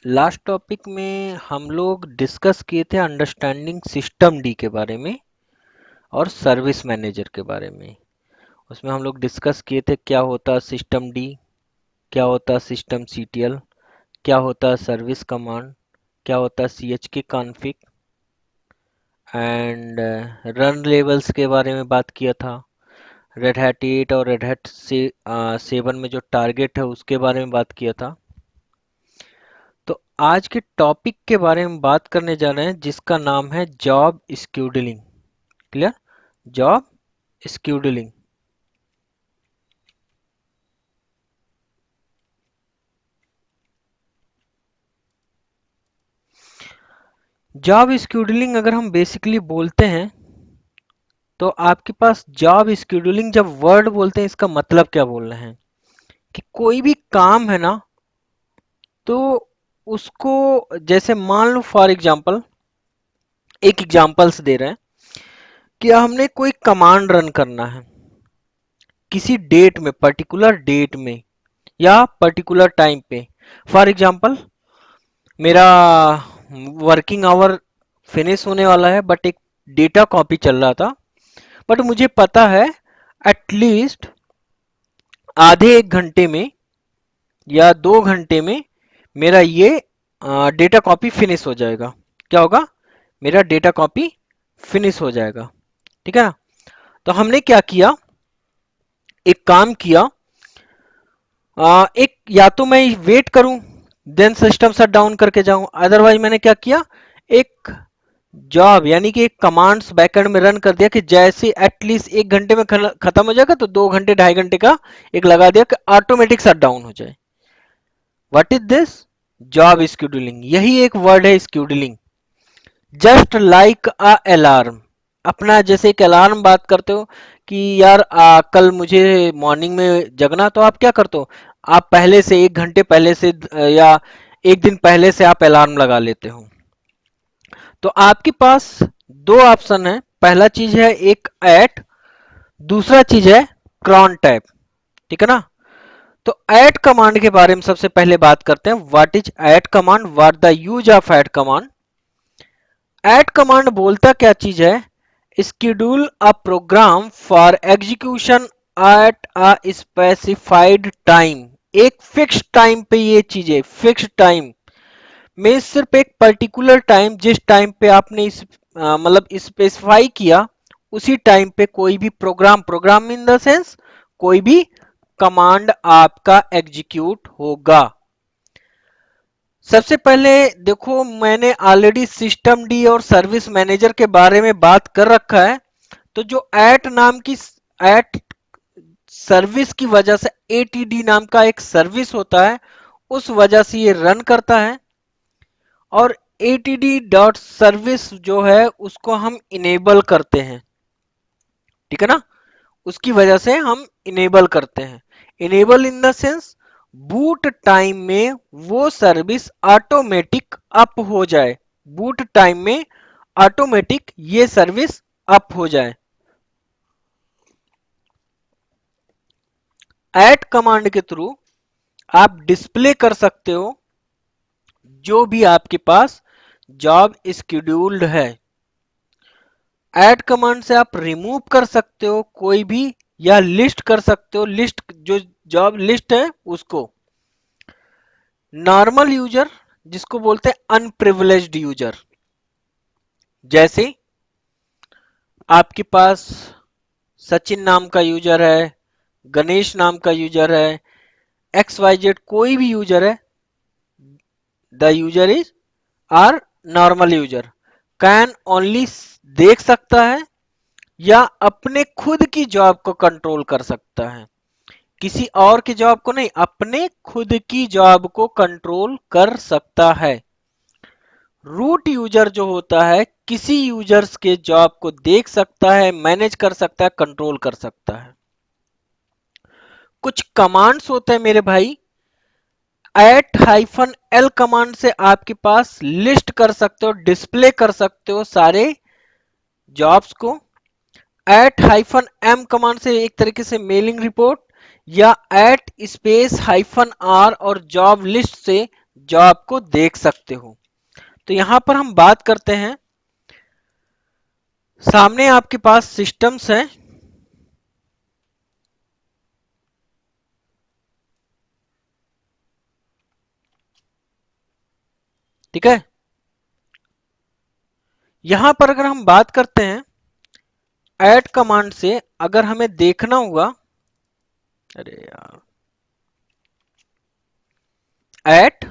Last topic में हम लोग डिस्कस किए थे अंडरस्टैंडिंग सिस्टम डी के बारे में और सर्विस मैनेजर के बारे में। उसमें हम लोग डिस्कस किए थे क्या होता है सिस्टम डी, क्या होता है सिस्टम सीटीएल, क्या होता है सर्विस कमांड, क्या होता है सीएचके कॉन्फ़िग एंड रन लेवल्स के बारे में बात किया था। रेड हैट 8 और रेड हैट से 7 में जो टारगेट है उसके बारे में बात किया था। तो आज के टॉपिक के बारे में बात करने जा रहे हैं जिसका नाम है जॉब स्क्यूडलिंग। क्लियर? जॉब स्क्यूडलिंग। जॉब स्क्यूडलिंग अगर हम बेसिकली बोलते हैं तो आपके पास जॉब स्क्यूडलिंग जब वर्ड बोलते हैं इसका मतलब क्या बोल रहे हैं कि कोई भी काम है ना, तो उसको जैसे मान लो फॉर एग्जांपल, एक एग्जांपल्स दे रहे हैं कि हमने कोई कमांड रन करना है किसी डेट में, पर्टिकुलर डेट में या पर्टिकुलर टाइम पे। फॉर एग्जांपल मेरा वर्किंग आवर फिनिश होने वाला है बट एक डेटा कॉपी चल रहा था, बट मुझे पता है एटलीस्ट आधे एक घंटे में या 2 घंटे में मेरा ये डेटा कॉपी फिनिश हो जाएगा। क्या होगा? मेरा डेटा कॉपी फिनिश हो जाएगा। ठीक है? तो हमने क्या किया, एक काम किया, एक या तो मैं वेट करूं देन सिस्टम शट डाउन करके जाऊं, अदरवाइज मैंने क्या किया, एक जॉब यानी कि एक कमांड्स बैकएंड में रन कर दिया कि जैसे एटलीस्ट 1 घंटे में खत्म हो जाएगा तो 2 घंटे 2.5 घंटे का एक लगा दिया कि ऑटोमेटिक शट डाउन हो जाए। What is this? Job scheduling. यही एक वर्ड है scheduling. Just like a alarm. अपना जैसे एक अलार्म बात करते हो कि यार कल मुझे मॉर्निंग में जगना, तो आप क्या करते हो, आप पहले से 1 घंटे पहले से या एक दिन पहले से आप अलार्म लगा लेते हो। तो आपके पास दो ऑप्शन है, पहला चीज है एक एट, दूसरा चीज है क्रॉन टैप। ठीक है ना? तो ऐड कमांड के बारे में सबसे पहले बात करते हैं। What is add command, what the use of add command. Add command बोलता क्या चीज है, schedule a program for execution at a specified time। एक फिक्स टाइम पे ये चीजें, फिक्स टाइम में सिर्फ एक पर्टिकुलर टाइम, जिस टाइम पे आपने इस मतलब स्पेसिफाई किया उसी टाइम पे कोई भी program, program in the sense कोई भी कमांड आपका एग्जीक्यूट होगा। सबसे पहले देखो, मैंने ऑलरेडी सिस्टम डी और सर्विस मैनेजर के बारे में बात कर रखा है। तो जो एट नाम की, एट सर्विस की वजह से, एटीडी नाम का एक सर्विस होता है, उस वजह से ये रन करता है। और एटीडी डॉट सर्विस जो है उसको हम इनेबल करते हैं। ठीक है ना? उसकी वजह से हम इनेबल करते हैं। Enable in the sense boot time में वो सर्विस ऑटोमेटिक अप हो जाए, बूट टाइम में ऑटोमेटिक ये सर्विस अप हो जाए। ऐड कमांड के थ्रू आप डिस्प्ले कर सकते हो जो भी आपके पास जॉब स्केड्यूल्ड है। ऐड कमांड से आप रिमूव कर सकते हो कोई भी, या लिस्ट कर सकते हो, लिस्ट जो जॉब लिस्ट है उसको। नॉर्मल यूजर जिसको बोलते हैं अनप्रिविलेज्ड यूजर, जैसे आपके पास सचिन नाम का यूजर है, गणेश नाम का यूजर है, एक्स वाई जेड कोई भी यूजर है, the user is or normal user can only देख सकता है या अपने खुद की जॉब को कंट्रोल कर सकता है, किसी और की जॉब को नहीं, अपने खुद की जॉब को कंट्रोल कर सकता है। रूट यूजर जो होता है किसी यूजर्स के जॉब को देख सकता है, मैनेज कर सकता है, कंट्रोल कर सकता है। कुछ कमांड्स होते हैं मेरे भाई, एट हाइफन एल कमांड से आपके पास लिस्ट कर सकते हो, डिस्प्ले कर सकते हो सारे जॉब्स को। एट हाइफन एम कमांड से एक तरीके से मेलिंग रिपोर्ट, या एट स्पेस हाइफन आर और जॉब लिस्ट से जॉब को देख सकते हो। तो यहां पर हम बात करते हैं, सामने आपके पास सिस्टम्स है, ठीक है। यहां पर अगर हम बात करते हैं ऐड कमांड से, अगर हमें देखना हुआ, अरे यार, ऐड,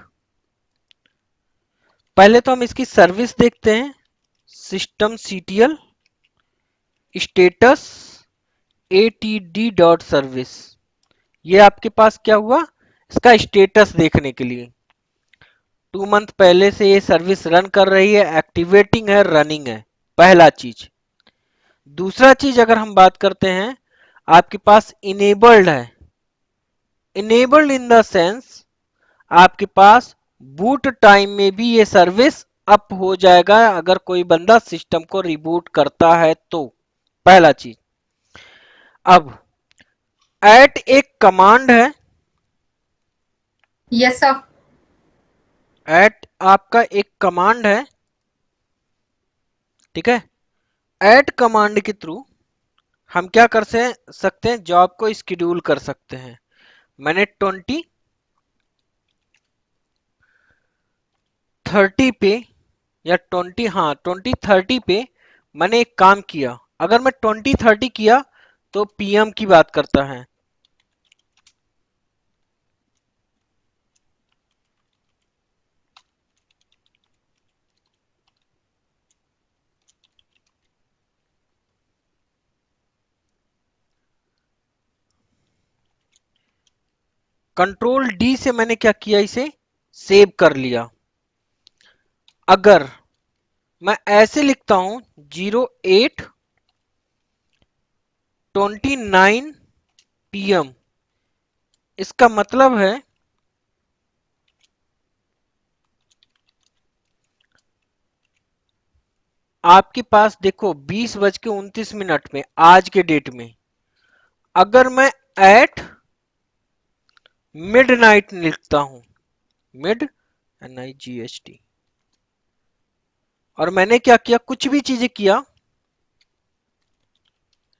पहले तो हम इसकी सर्विस देखते हैं, system CTL status ATD dot service. ये आपके पास क्या हुआ, इसका स्टेटस देखने के लिए 2 मंथ पहले से ये सर्विस रन कर रही है, एक्टिवेटिंग है, रनिंग है, पहला चीज। दूसरा चीज अगर हम बात करते हैं, आपके पास इनेबल्ड है। इनेबल्ड इन द सेंस आपके पास बूट टाइम में भी ये सर्विस अप हो जाएगा अगर कोई बंदा सिस्टम को रिबूट करता है तो, पहला चीज। अब एट एक कमांड है, यस सर। एट आपका एक कमांड है, ठीक है। एट कमांड के थ्रू हम क्या कर सकते हैं, जॉब को स्केड्यूल कर सकते हैं। मैंने 2030 पे या 2030 पे मैंने एक काम किया, अगर मैं 2030 किया तो पीएम की बात करता है। कंट्रोल डी से मैंने क्या किया, इसे सेव कर लिया। अगर मैं ऐसे लिखता हूं 08:29 PM, इसका मतलब है आपके पास देखो 20:29 में आज के डेट में, अगर मैं एट मिडनाइट लिखता हूं, मिड NIGHT, और मैंने क्या किया, कुछ भी चीजें किया,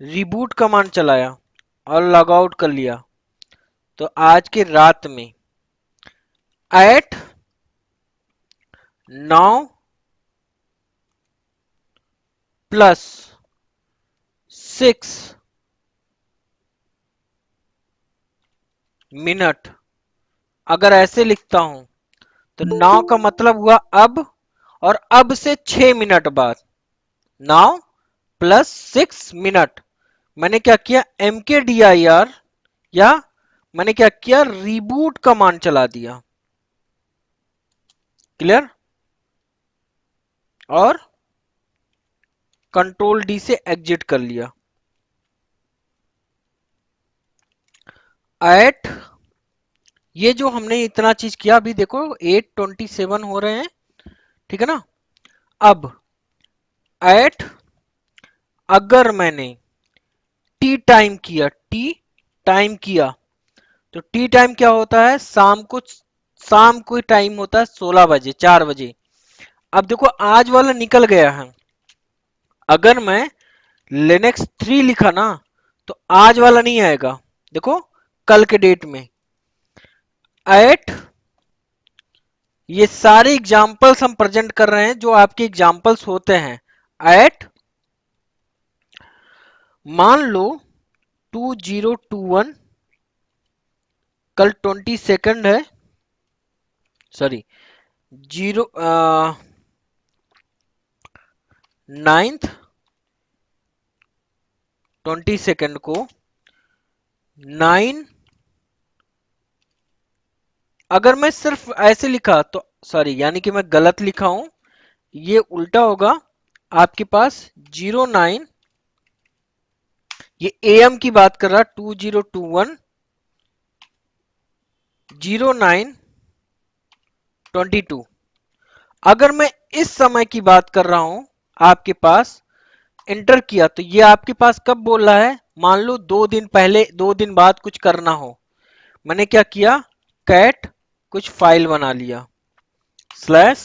रिबूट कमांड चलाया और लॉग आउट कर लिया, तो आज के रात में एट 9+6 मिनट, अगर ऐसे लिखता हूं तो 9 का मतलब हुआ अब, और अब से 6 मिनट बाद, 9+6 मिनट, मैंने क्या किया, MKDIR, या मैंने क्या किया, रिबूट कमांड चला दिया। क्लियर। और कंट्रोल डी से एग्जिट कर लिया। एट, ये जो हमने इतना चीज किया, अभी देखो 8:27 हो रहे हैं, ठीक है ना। अब एट, अगर मैंने टी टाइम किया, तो टी टाइम क्या होता है, शाम को टाइम होता है 16 बजे, 4 बजे। अब देखो आज वाला निकल गया है, अगर मैं लिनक्स 3 लिखा ना तो आज वाला नहीं आएगा, देखो कल के डेट में। एट, ये सारे एग्जाम्पल्स हम प्रेजेंट कर रहे हैं जो आपके एग्जाम्पल्स होते हैं। एट, मान लो 2021, कल 22 है, सॉरी, जीरो 9th 22 को 9, अगर मैं सिर्फ ऐसे लिखा तो सॉरी, यानी कि मैं गलत लिखा हूं, ये उल्टा होगा आपके पास। 09, ये AM की बात कर रहा, 2021 09:22। अगर मैं इस समय की बात कर रहा हूं, आपके पास एंटर किया, तो ये आपके पास कब बोल रहा है, मान लो 2 दिन पहले, 2 दिन बाद कुछ करना हो, मैंने क्या किया, कैट कुछ फाइल बना लिया, स्लैश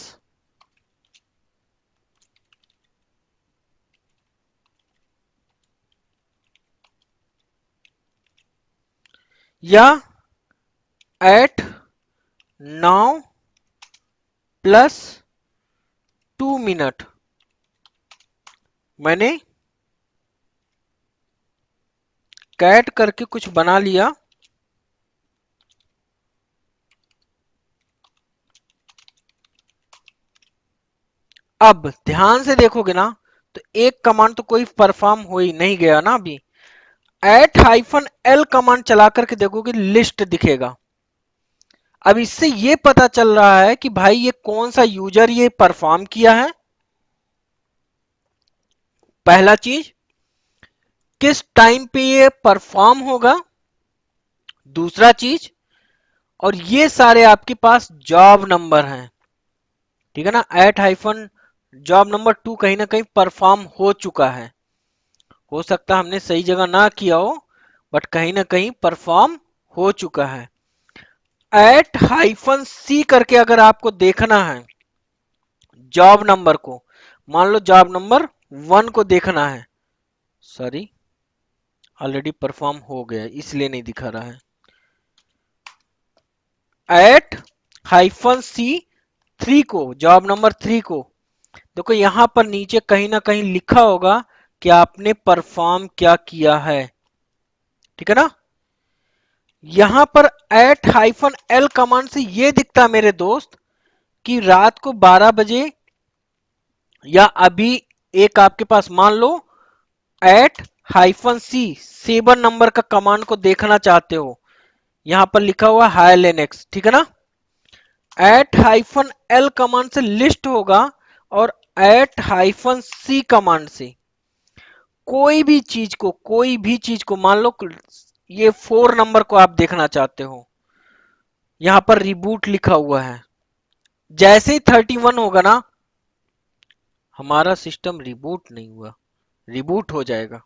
या @9+2 मिनट मैंने कैट करके कुछ बना लिया। अब ध्यान से देखोगे ना तो एक कमांड तो कोई परफॉर्म हो ही नहीं गया ना अभी। @-l कमांड चला करके देखोगे लिस्ट दिखेगा। अब इससे ये पता चल रहा है कि भाई ये कौन सा यूजर ये परफॉर्म किया है, पहला चीज किस टाइम पे ये परफॉर्म होगा, दूसरा चीज, और ये सारे आपके पास जॉब नंबर हैं, ठीक है ना। @-job_2 कहीं ना कहीं परफॉर्म हो चुका है, हो सकता है हमने सही जगह ना किया हो बट कहीं ना कहीं परफॉर्म हो चुका है। @-c करके अगर आपको देखना है जॉब नंबर को, मान लो जॉब नंबर 1 को देखना है, सॉरी ऑलरेडी परफॉर्म हो गया इसलिए नहीं दिखा रहा है। @-c3 को, जॉब नंबर 3 को देखो यहां पर नीचे कहीं ना कहीं लिखा होगा कि आपने परफॉर्म क्या किया है, ठीक है ना। यहां पर @-l कमांड से ये दिखता मेरे दोस्त कि रात को 12 बजे या अभी एक आपके पास मान लो @-c 7 नंबर का कमांड को देखना चाहते हो, यहां पर लिखा हुआ हाई लिनक्स, ठीक है ना। @-l कमांड से लिस्ट होगा और @-c कमांड से कोई भी चीज को मान लो ये 4 नंबर को आप देखना चाहते हो, यहां पर रिबूट लिखा हुआ है, जैसे ही 31 होगा ना हमारा सिस्टम रिबूट नहीं हुआ, रिबूट हो जाएगा,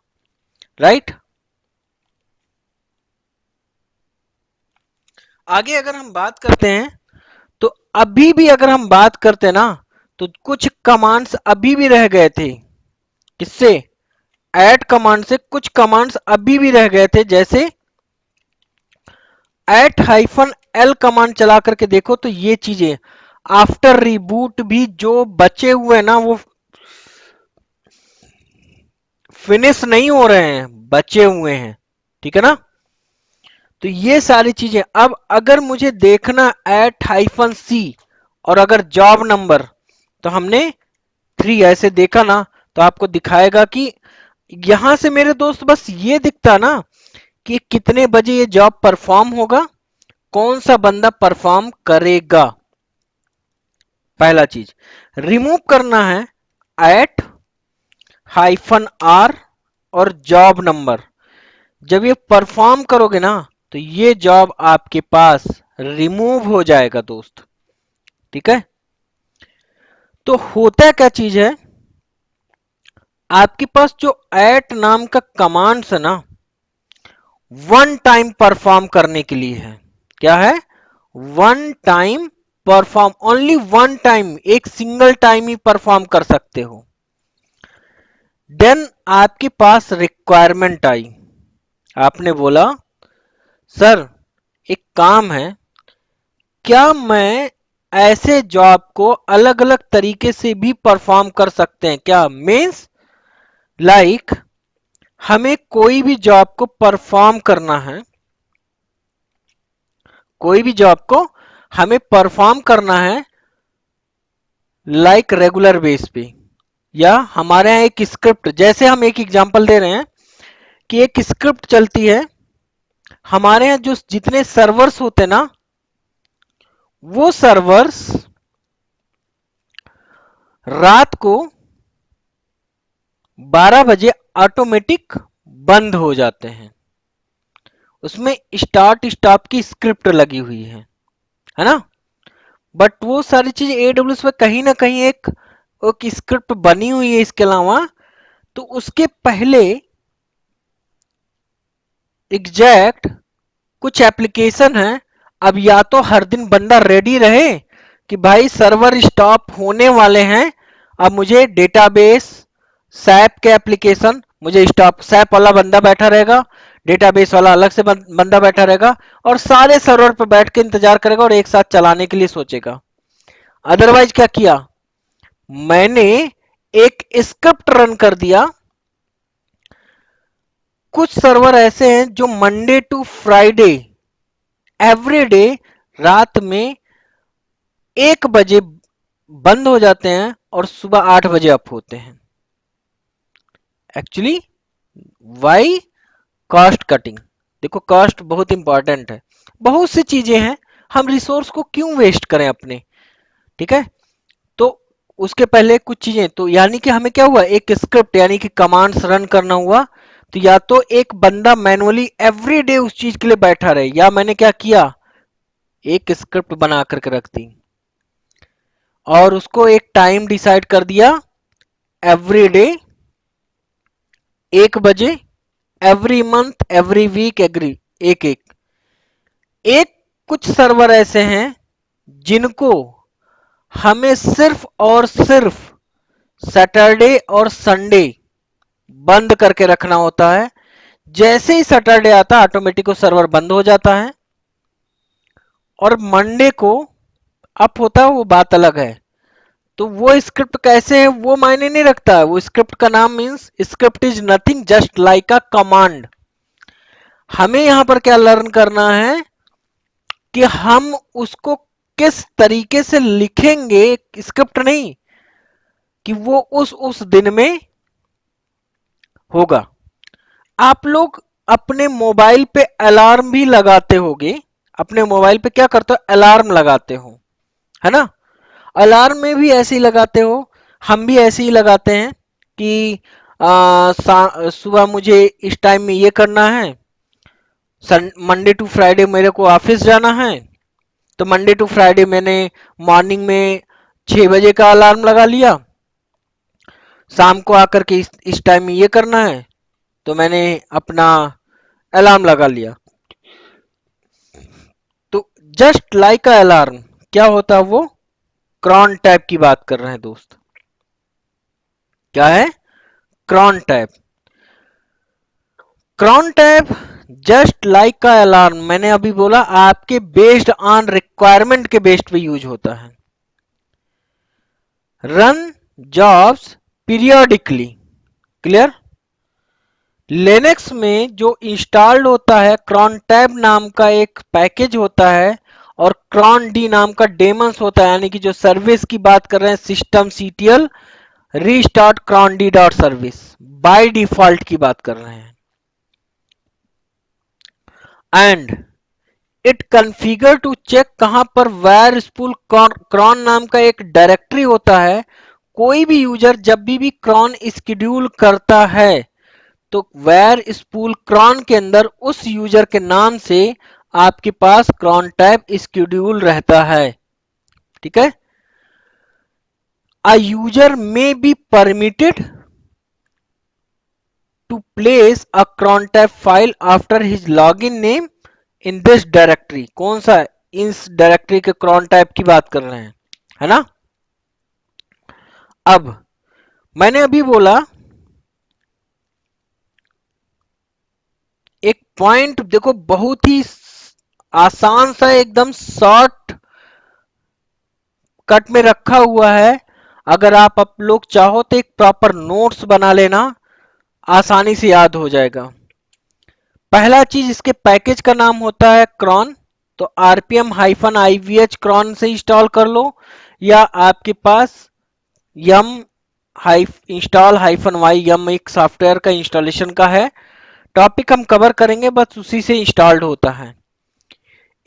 राइट। आगे अगर हम बात करते हैं तो अभी भी अगर हम बात करते हैं ना तो कुछ कमांड्स अभी भी रह गए थे, किससे, ऐड कमांड से कुछ कमांड्स अभी भी रह गए थे, जैसे @-l कमांड चला करके देखो तो ये चीजें आफ्टर रिबूट भी जो बचे हुए हैं ना वो फिनिश नहीं हो रहे हैं, बचे हुए हैं, ठीक है ना। तो ये सारी चीजें अब अगर मुझे देखना @-c और अगर जॉब नंबर तो हमने 3 ऐसे देखा ना तो आपको दिखाएगा कि यहां से मेरे दोस्त बस ये दिखता ना कि कितने बजे ये जॉब परफॉर्म होगा, कौन सा बंदा परफॉर्म करेगा, पहला चीज। रिमूव करना है @-r और जॉब नंबर, जब ये परफॉर्म करोगे ना तो ये जॉब आपके पास रिमूव हो जाएगा दोस्त, ठीक है। तो होता क्या चीज है, आपके पास जो @ नाम का कमांड्स है ना वन टाइम परफॉर्म करने के लिए है, क्या है, one time perform, only one time, एक सिंगल टाइम ही परफॉर्म कर सकते हो। देन आपके पास रिक्वायरमेंट आई, आपने बोला सर एक काम है, क्या मैं ऐसे जॉब को अलग अलग तरीके से भी परफॉर्म कर सकते हैं क्या, मीन्स लाइक हमें कोई भी जॉब को परफॉर्म करना है, कोई भी जॉब को हमें परफॉर्म करना है लाइक रेगुलर बेस पे, या हमारे यहाँ एक स्क्रिप्ट, जैसे हम एक एग्जांपल दे रहे हैं कि एक स्क्रिप्ट चलती है हमारे यहाँ, जो जितने सर्वर्स होते हैं ना वो सर्वर्स रात को 12 बजे ऑटोमेटिक बंद हो जाते हैं, उसमें स्टार्ट स्टॉप की स्क्रिप्ट लगी हुई है ना। बट वो सारी चीज AWS में कहीं ना कहीं एक स्क्रिप्ट बनी हुई है, इसके अलावा तो उसके पहले एग्जैक्ट कुछ एप्लीकेशन है, अब या तो हर दिन बंदा रेडी रहे कि भाई सर्वर स्टॉप होने वाले हैं, अब मुझे डेटाबेस सैप के एप्लीकेशन, मुझे स्टॉप सैप वाला बंदा बैठा रहेगा, डेटाबेस वाला अलग से बंदा बैठा रहेगा, और सारे सर्वर पर बैठ के इंतजार करेगा और एक साथ चलाने के लिए सोचेगा। अदरवाइज क्या किया मैंने, एक स्क्रिप्ट रन कर दिया। कुछ सर्वर ऐसे हैं जो Monday to Friday every day रात में 1 बजे बंद हो जाते हैं और सुबह 8 बजे अप होते हैं। Actually why? Cost cutting. देखो कॉस्ट बहुत इंपॉर्टेंट है, बहुत सी चीजें हैं, हम रिसोर्स को क्यों वेस्ट करें अपने, ठीक है। तो उसके पहले कुछ चीजें, तो यानी कि हमें क्या हुआ, एक स्क्रिप्ट यानी कि कमांड्स रन करना हुआ। तो या तो एक बंदा मैनुअली एवरी डे उस चीज के लिए बैठा रहे, या मैंने क्या किया, एक स्क्रिप्ट बना करके रख दी और उसको एक टाइम डिसाइड कर दिया, एवरी डे 1 बजे, every month, every week, agree एक एक एक कुछ सर्वर ऐसे हैं जिनको हमें सिर्फ और सिर्फ सैटरडे और संडे बंद करके रखना होता है। जैसे ही सैटरडे आता है ऑटोमेटिक वो सर्वर बंद हो जाता है, और मंडे को अप होता है, वो बात अलग है। तो वो स्क्रिप्ट कैसे है वो मायने नहीं रखता है, वो स्क्रिप्ट का नाम means script is nothing just like a command. हमें यहां पर क्या लर्न करना है कि हम उसको किस तरीके से लिखेंगे, स्क्रिप्ट नहीं, कि वो उस दिन में होगा। आप लोग अपने मोबाइल पे अलार्म भी लगाते होगे, अपने मोबाइल पे क्या करते हो, अलार्म लगाते हो, है ना। अलार्म में भी ऐसे ही लगाते हो, हम भी ऐसे ही लगाते हैं कि सुबह मुझे इस टाइम में ये करना है, मंडे टू फ्राइडे मेरे को ऑफिस जाना है, तो मंडे टू फ्राइडे मैंने मॉर्निंग में 6 बजे का अलार्म लगा लिया, शाम को आकर के इस टाइम में ये करना है, तो मैंने अपना अलार्म लगा लिया। तो जस्ट लाइक अ अलार्म क्या होता है, वो क्रॉन टैब की बात कर रहे हैं दोस्त। क्या है cron tab? Cron tab just like का अलार्म, मैंने अभी बोला आपके बेस्ड ऑन रिक्वायरमेंट के बेस्ड पे यूज होता है। Run jobs periodically, clear. Linux में जो इंस्टॉल्ड होता है क्रॉन टैब नाम का एक पैकेज होता है, और क्रॉन डी नाम का डेमंस होता है, यानी कि जो सर्विस की बात कर रहे हैं system CTL restart cron D dot service, by default की बात कर रहे हैं। And it configure to check कहां पर वेर स्पूल क्रॉन नाम का एक डायरेक्टरी होता है। कोई भी यूजर जब भी क्रॉन स्केड्यूल करता है तो वेर स्पूल क्रॉन के अंदर उस यूजर के नाम से आपके पास क्रॉन टैब स्केड्यूल रहता है, ठीक है। A user may be permitted to place a cron tab file after his login name in this directory. कौन सा, इस डायरेक्टरी के cron tab की बात कर रहे हैं, है ना। अब मैंने अभी बोला एक पॉइंट देखो, बहुत ही आसान सा एकदम शॉर्ट कट में रखा हुआ है। अगर आप लोग चाहो तो एक प्रॉपर नोट्स बना लेना, आसानी से याद हो जाएगा। पहला चीज, इसके पैकेज का नाम होता है क्रॉन, तो rpm-ivh क्रॉन से इंस्टॉल कर लो, या आपके पास यम इंस्टॉल -y यम एक सॉफ्टवेयर का इंस्टॉलेशन का है, टॉपिक हम कवर करेंगे, बस उसी से इंस्टॉल्ड होता है।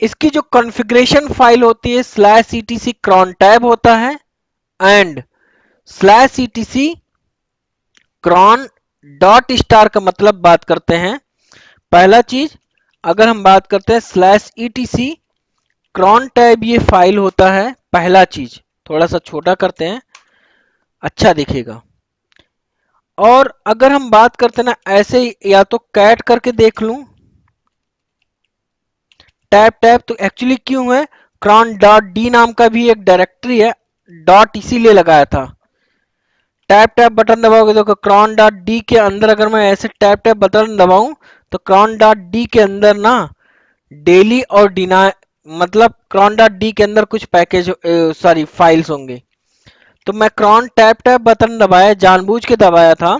इसकी जो कॉन्फ़िगरेशन फाइल होती है /etc cron टैब होता है, and /etc cron dot star का मतलब बात करते हैं। पहला चीज, अगर हम बात करते हैं /etc cron टैब ये फाइल होता है, पहला चीज थोड़ा सा छोटा करते हैं, अच्छा दिखेगा। और अगर हम बात करते हैं ना ऐसे ही, या तो कैट करके देख लूं टैब टैब, तो एक्चुअली क्यों है, cron डॉट डी नाम का भी एक डायरेक्टरी है, डॉट इसीलिए लगाया था। टैप टैप बटन दबाओगे तो cron डॉट डी के अंदर अगर मैं ऐसे टैप टैप बटन दबाऊं तो cron डॉट डी के अंदर ना डेली और डिना मतलब cron डॉट डी के अंदर कुछ पैकेज सॉरी फाइल्स होंगे। तो मैं cron टैप टैप बटन दबाया, जानबूझ के दबाया था।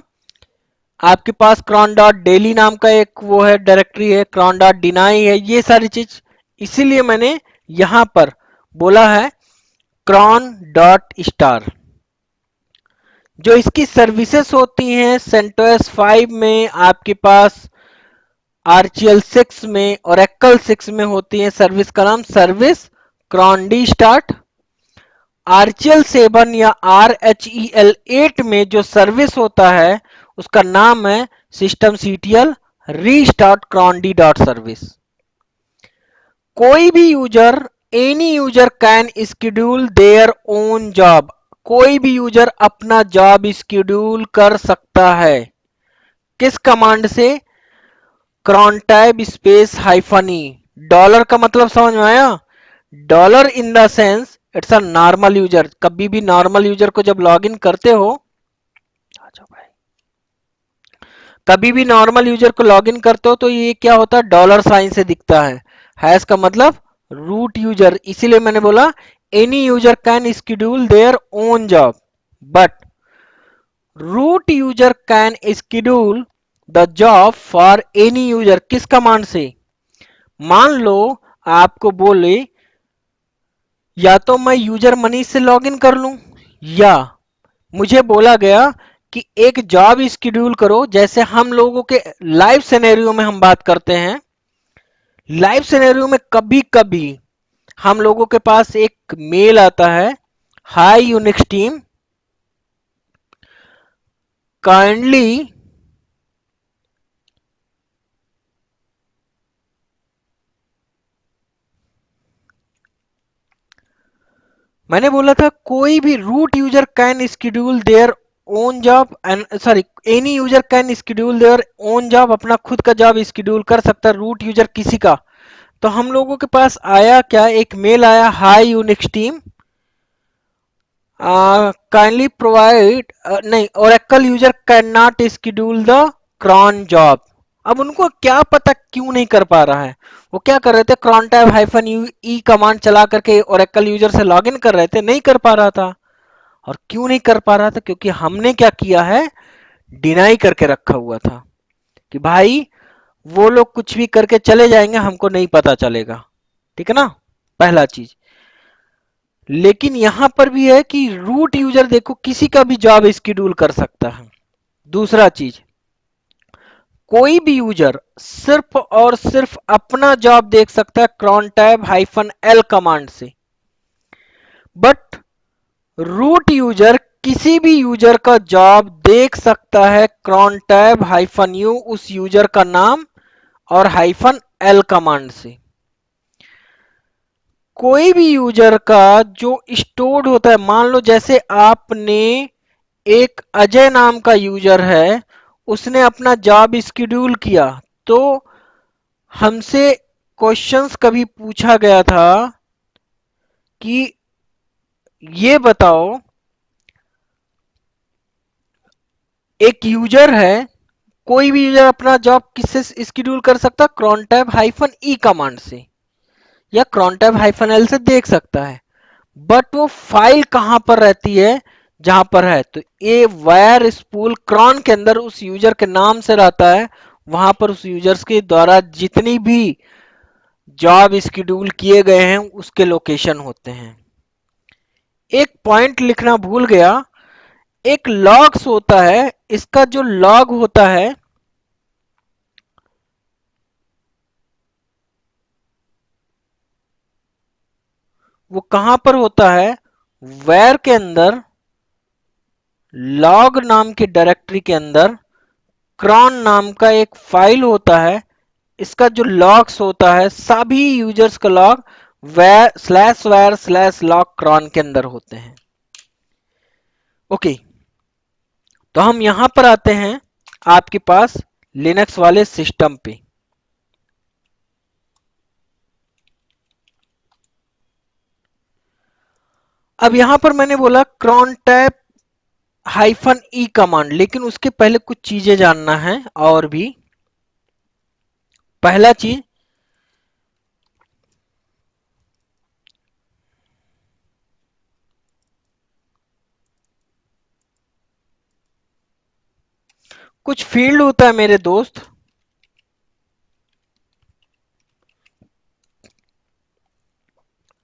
आपके पास cron डॉट डेली नाम का एक वो है डायरेक्टरी है, cron डॉट डिनाई है, ये सारी चीज इसीलिए मैंने यहां पर बोला है cron डॉट स्टार। जो इसकी सर्विसेज होती हैं CentOS 5 में आपके पास RCL 6 में और Oracle 6 में होती है, सर्विस का नाम service cron d start। RCL 7 या RHEL 8 में जो सर्विस होता है उसका नाम है system CTL restart cron d dot service. कोई भी user any user can schedule their own job, कोई भी यूजर अपना जॉब स्केड्यूल कर सकता है। किस कमांड से? cron टैब स्पेस हाइफन ई। डॉलर का मतलब समझ में आया? Dollar in the sense it's a normal user. कभी भी नॉर्मल यूजर को जब लॉग इन करते हो, कभी भी नॉर्मल यूजर को लॉगिन करते हो तो ये क्या होता है, डॉलर साइन से दिखता है। हैश का मतलब रूट यूजर, इसीलिए मैंने बोला any user can schedule their own job but root user can schedule the job for any user. किस कमांड से? मान लो आपको बोले या तो मैं यूजर मनीष से लॉगिन कर लूं, या मुझे बोला गया कि एक जॉब स्केड्यूल करो। जैसे हम लोगों के लाइव सिनेरियो में हम बात करते हैं, लाइव सिनेरियो में कभी कभी हम लोगों के पास एक मेल आता है, हाय यूनिक्स टीम काइंडली मैंने बोला था कोई भी root user can schedule their own job and sorry any user can schedule their own job, अपना खुद का जॉब स्केड्यूल कर सकता है रूट यूजर किसी का। तो हम लोगों के पास आया क्या, एक मेल आया, हाय यूनिक्स टीम काइंडली प्रोवाइड नहीं, Oracle user can not schedule the cron job. अब उनको क्या पता क्यों नहीं कर पा रहा है, वो क्या कर रहे थे, क्रॉन टैब हाइफन ई कमांड चला करके ओरेकल यूजर से लॉगिन कर रहे थे, नहीं कर पा रहा था। और क्यों नहीं कर पा रहा था? क्योंकि हमने क्या किया है, डिनाई करके रखा हुआ था कि भाई वो लोग कुछ भी करके चले जाएंगे, हमको नहीं पता चलेगा। ठीक है ना, पहला चीज। लेकिन यहां पर भी है कि रूट यूजर देखो किसी का भी जॉब स्केड्यूल कर सकता है। दूसरा चीज, कोई भी यूजर सिर्फ और सिर्फ अपना जॉब देख सकता है cron tab hyphen l command से, बट रूट यूजर किसी भी यूजर का जॉब देख सकता है क्रॉन टैब हाइफन यू, उस यूजर का नाम और हाइफन एल कमांड से। कोई भी यूजर का जो स्टोर्ड होता है, मान लो जैसे आपने एक अजय नाम का यूजर है, उसने अपना जॉब स्केड्यूल किया, तो हमसे क्वेश्चंस कभी पूछा गया था कि ये बताओ एक यूजर है, कोई भी यूजर अपना जॉब किससे स्केड्यूल कर सकता, क्रॉन टैब हाइफन ई कमांड से या क्रॉन टैब हाइफन एल से देख सकता है। बट वो फाइल कहां पर रहती है, जहां पर है तो ये वायर स्पूल क्रॉन के अंदर उस यूजर के नाम से रहता है, वहां पर उस यूजर्स के द्वारा जितनी भी जॉब स्केड्यूल किए गए हैं उसके लोकेशन होते हैं। एक पॉइंट लिखना भूल गया, एक लॉग्स होता है, इसका जो लॉग होता है वो कहां पर होता है, वेयर के अंदर लॉग नाम की डायरेक्टरी के अंदर क्रॉन नाम का एक फाइल होता है। इसका जो लॉग्स होता है सभी यूजर्स का log var slash log cron के अंदर होते हैं। ओके, तो हम यहां पर आते हैं आपके पास लिनक्स वाले सिस्टम पे। अब यहां पर मैंने बोला cron टैब हाइफन ई कमांड, लेकिन उसके पहले कुछ चीजें जानना है और भी। पहला चीज, कुछ फील्ड होता है मेरे दोस्त,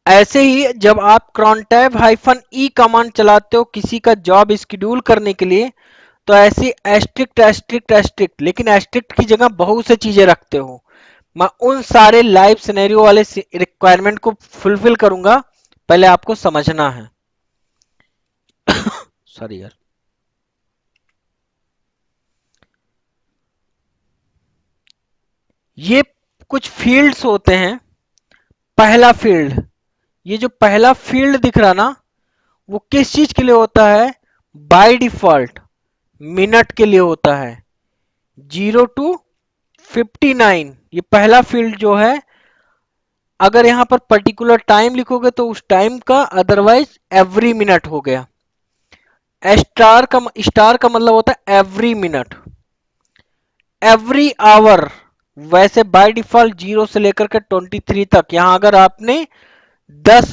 ऐसे ही जब आप cron टैब हाइफन ई कमांड चलाते हो किसी का जॉब शेड्यूल करने के लिए, तो ऐसे एस्ट्रिक्ट एस्ट्रिक्ट एस्ट्रिक्ट, लेकिन एस्ट्रिक्ट की जगह बहुत से चीजें रखते हो। मैं उन सारे लाइव सिनेरियो वाले रिक्वायरमेंट को फुलफिल करूंगा, पहले आपको समझना है। सॉरी यार। ये कुछ फील्ड्स होते हैं। पहला फील्ड, ये जो पहला फील्ड दिख रहा ना, वो किस चीज के लिए होता है? बाय डिफॉल्ट मिनट के लिए होता है। 0 to 59, ये पहला फील्ड जो है, अगर यहां पर पर्टिकुलर टाइम लिखोगे तो उस टाइम का, अदरवाइज एवरी मिनट हो गया। स्टार का मतलब होता है एवरी मिनट, एवरी आवर। वैसे बाय डिफॉल्ट 0 से लेकर के 23 तक, यहां अगर आपने 10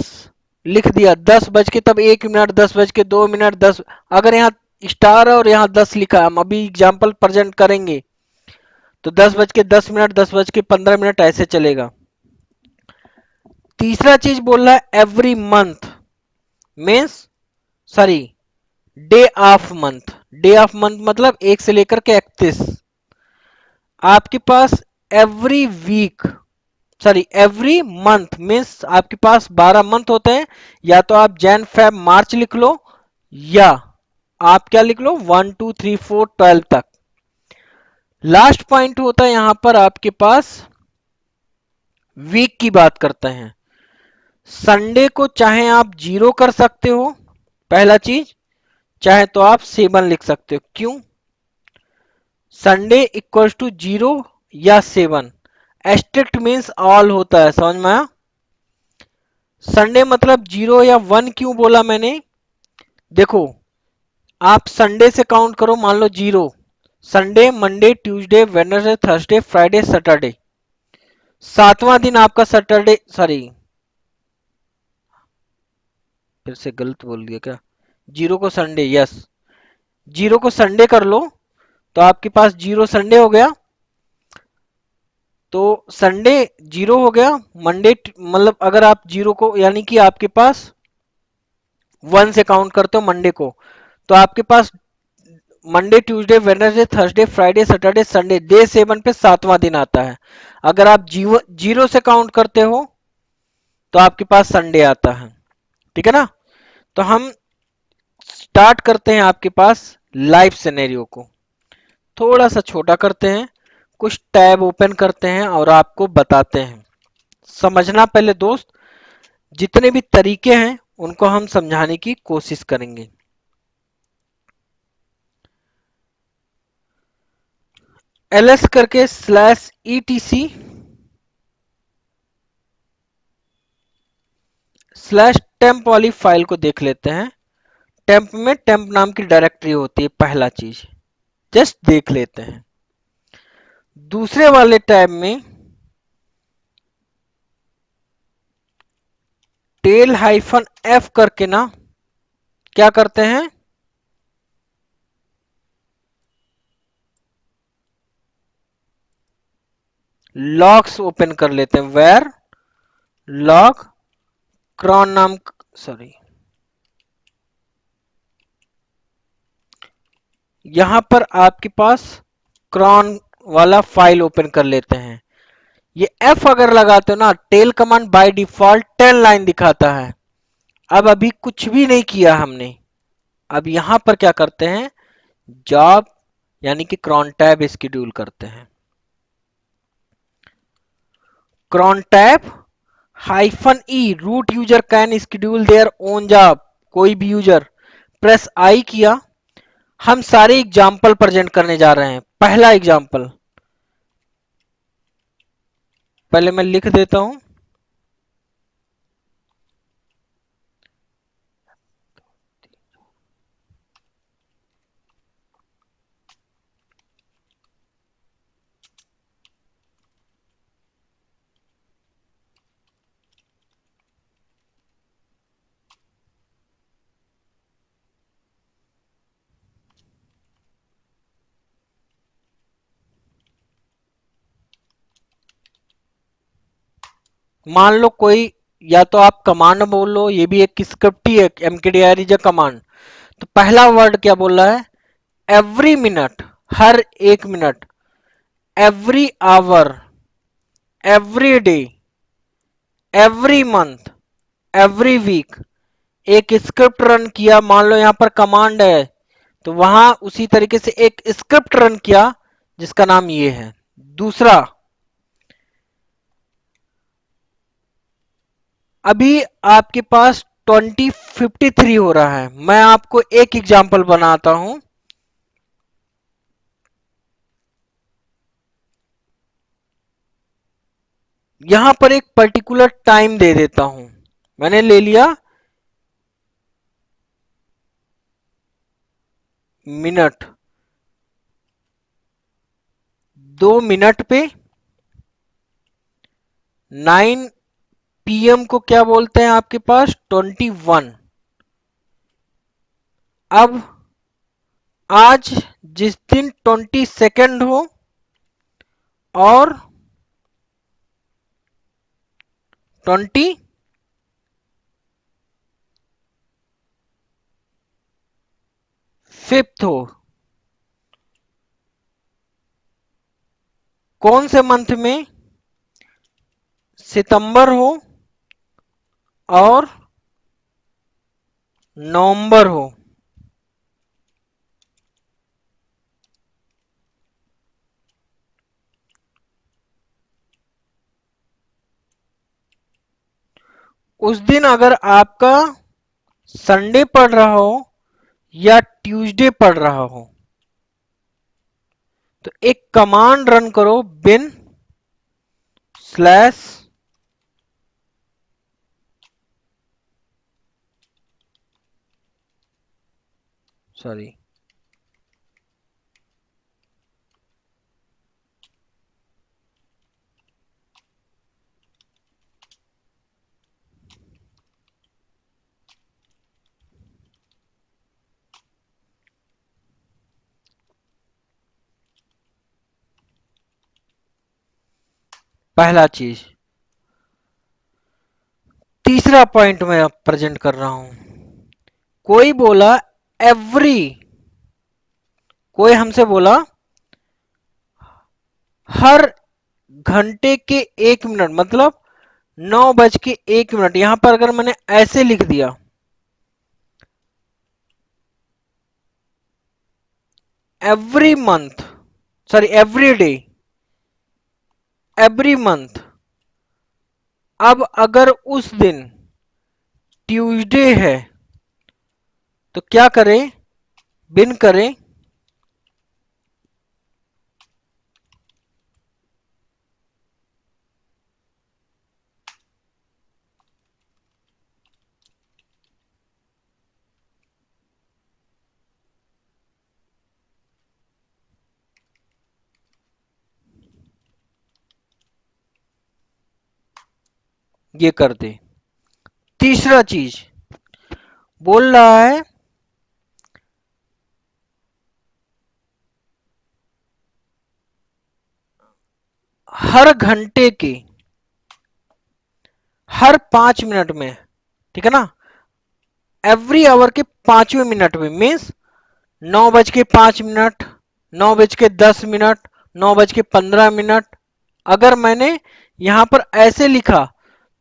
लिख दिया, 10 बज के तब 1 मिनट, 10 बज के 2 मिनट, 10, अगर यहाँ स्टार और यहाँ 10 लिखा, हम अभी एग्जाम्पल प्रेजेंट करेंगे, तो 10 बज के 10 मिनट, 10 बज के 15 मिनट ऐसे चलेगा। तीसरा चीज बोल रहा है every month, means, sorry, day of month. Day of month मतलब 1 से लेकर के 31। आपके पास every week, sorry every month means आपके पास 12 मंथ होते हैं। या तो आप जैन फेब मार्च लिख लो, या आप क्या लिख लो, 1 2 3 4 12 तक। लास्ट पॉइंट होता है यहां पर आपके पास, वीक की बात करते हैं। संडे को चाहे आप 0 कर सकते हो, पहला चीज, चाहे तो आप 7 लिख सकते हो। क्यों? संडे इक्वल्स टू 0 या 7। एस्ट्रिक्ट मीन्स ऑल होता है, समझ में आया? संडे मतलब 0 या 1 क्यों बोला मैंने? देखो, आप संडे से काउंट करो, मान लो 0, Sunday, Monday, Tuesday, Wednesday, Thursday, Friday, Saturday, 7वां दिन आपका सैटरडे, सॉरी, फिर से गलत बोल दिया क्या? 0 को संडे, यस, 0 को संडे कर लो, तो आपके पास 0 संडे हो गया, तो संडे 0 हो गया। मंडे मतलब अगर आप 0 को, यानी कि आपके पास 1 से काउंट करते हो मंडे को, तो आपके पास Monday, Tuesday, Wednesday, Thursday, Friday, Saturday, Sunday, day 7 पे 7वां दिन आता है। अगर आप 0 से काउंट करते हो तो आपके पास संडे आता है। ठीक है ना? तो हम स्टार्ट करते हैं आपके पास लाइव सिनेरियो को, थोड़ा सा छोटा करते हैं, कुछ टैब ओपन करते हैं और आपको बताते हैं। समझना पहले दोस्त, जितने भी तरीके हैं उनको हम समझाने की कोशिश करेंगे। ls करके /etc /temp वाली फाइल को देख लेते हैं। टेम्प में टेम्प नाम की डायरेक्टरी होती है, पहला चीज जस्ट देख लेते हैं। दूसरे वाले टैब में टेल हाइफन एफ करके ना क्या करते हैं, लॉग्स ओपन कर लेते हैं। वेर लॉग क्रॉन नाम, सॉरी, यहां पर आपके पास क्रॉन वाला फाइल ओपन कर लेते हैं। ये एफ अगर लगाते हो ना, tail command by default 10 line दिखाता है। अब अभी कुछ भी नहीं किया हमने। अब यहां पर क्या करते हैं, जॉब यानी कि क्रॉन टैब शेड्यूल करते हैं। Cron tab hyphen e root user can schedule their own job, कोई भी यूजर प्रेस आई किया। हम सारे एग्जाम्पल प्रेजेंट करने जा रहे हैं। पहला एग्जाम्पल पहले मैं लिख देता हूं, मान लो कोई, या तो आप कमांड बोल लो, ये भी एक स्क्रिप्ट ही है, mkdir इज अ कमांड। तो पहला वर्ड क्या बोल रहा है? एवरी मिनट, हर एक minute, every hour, every day, every month, every week. एक स्क्रिप्ट रन किया, मान लो यहां पर कमांड है, तो वहां उसी तरीके से एक स्क्रिप्ट रन किया जिसका नाम ये है। दूसरा, अभी आपके पास 2053 हो रहा है। मैं आपको एक एग्जांपल बनाता हूं। यहां पर एक पर्टिकुलर टाइम दे देता हूं। मैंने ले लिया मिनट, 2 मिनट पे 9 PM को क्या बोलते हैं आपके पास? 21। अब आज जिस दिन 22 हो और 25 हो, कौन से मंथ में? सितंबर हो और नवंबर हो। उस दिन अगर आपका संडे पड़ रहा हो या ट्यूसडे पड़ रहा हो, तो एक कमांड रन करो, बिन स्लैश सॉरी पहला चीज। तीसरा पॉइंट मैं अब प्रेजेंट कर रहा हूं। कोई बोला एवरी, कोई हमसे बोला हर घंटे के 1 मिनट, मतलब 9:01। यहां पर अगर मैंने ऐसे लिख दिया, every month, sorry every day, every month. अब अगर उस दिन ट्यूसडे है तो क्या करें? बिन करें ये कर दे। तीसरा चीज बोल रहा है हर घंटे के हर 5 मिनट में, ठीक है ना? एवरी आवर के 5वें मिनट में, मीन्स 9:05, 9:10, 9:15। अगर मैंने यहां पर ऐसे लिखा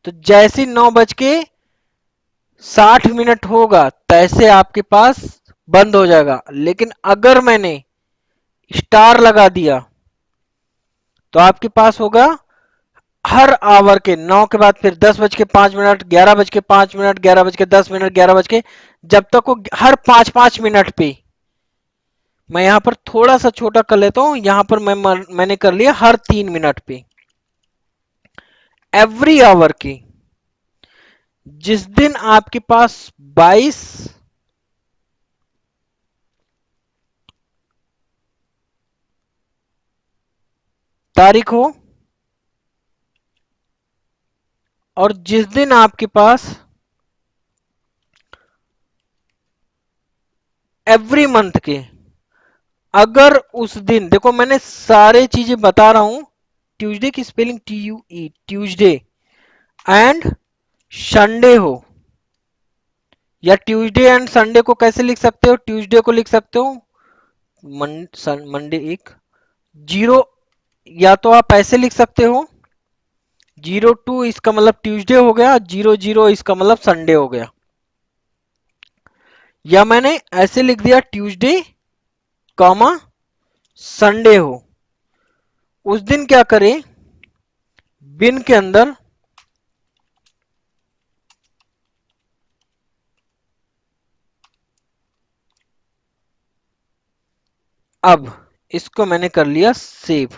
तो जैसे 9:60 होगा तैसे आपके पास बंद हो जाएगा। लेकिन अगर मैंने स्टार लगा दिया तो आपके पास होगा हर आवर के 9 के बाद फिर 10:05, 11:05, 11:10, 11, जब तक वो हर 5-5 मिनट पे। मैं यहां पर थोड़ा सा छोटा कर लेता हूं, यहां पर मैंने कर लिया हर 3 मिनट पे। एवरी आवर की, जिस दिन आपके पास 22 तारीख हो और जिस दिन आपके पास एवरी मंथ के, अगर उस दिन, देखो मैंने सारे चीजें बता रहा हूं। ट्यूसडे की spelling TUE, Tuesday. And Sunday हो, या ट्यूसडे एंड संडे को कैसे लिख सकते हो? ट्यूसडे को लिख सकते हो मंडे एक जीरो, या तो आप ऐसे लिख सकते हो 02 इसका मतलब ट्यूसडे हो गया, 00 इसका मतलब संडे हो गया, या मैंने ऐसे लिख दिया ट्यूसडे कॉमा संडे हो। उस दिन क्या करें, बिन के अंदर अब इसको मैंने कर लिया save.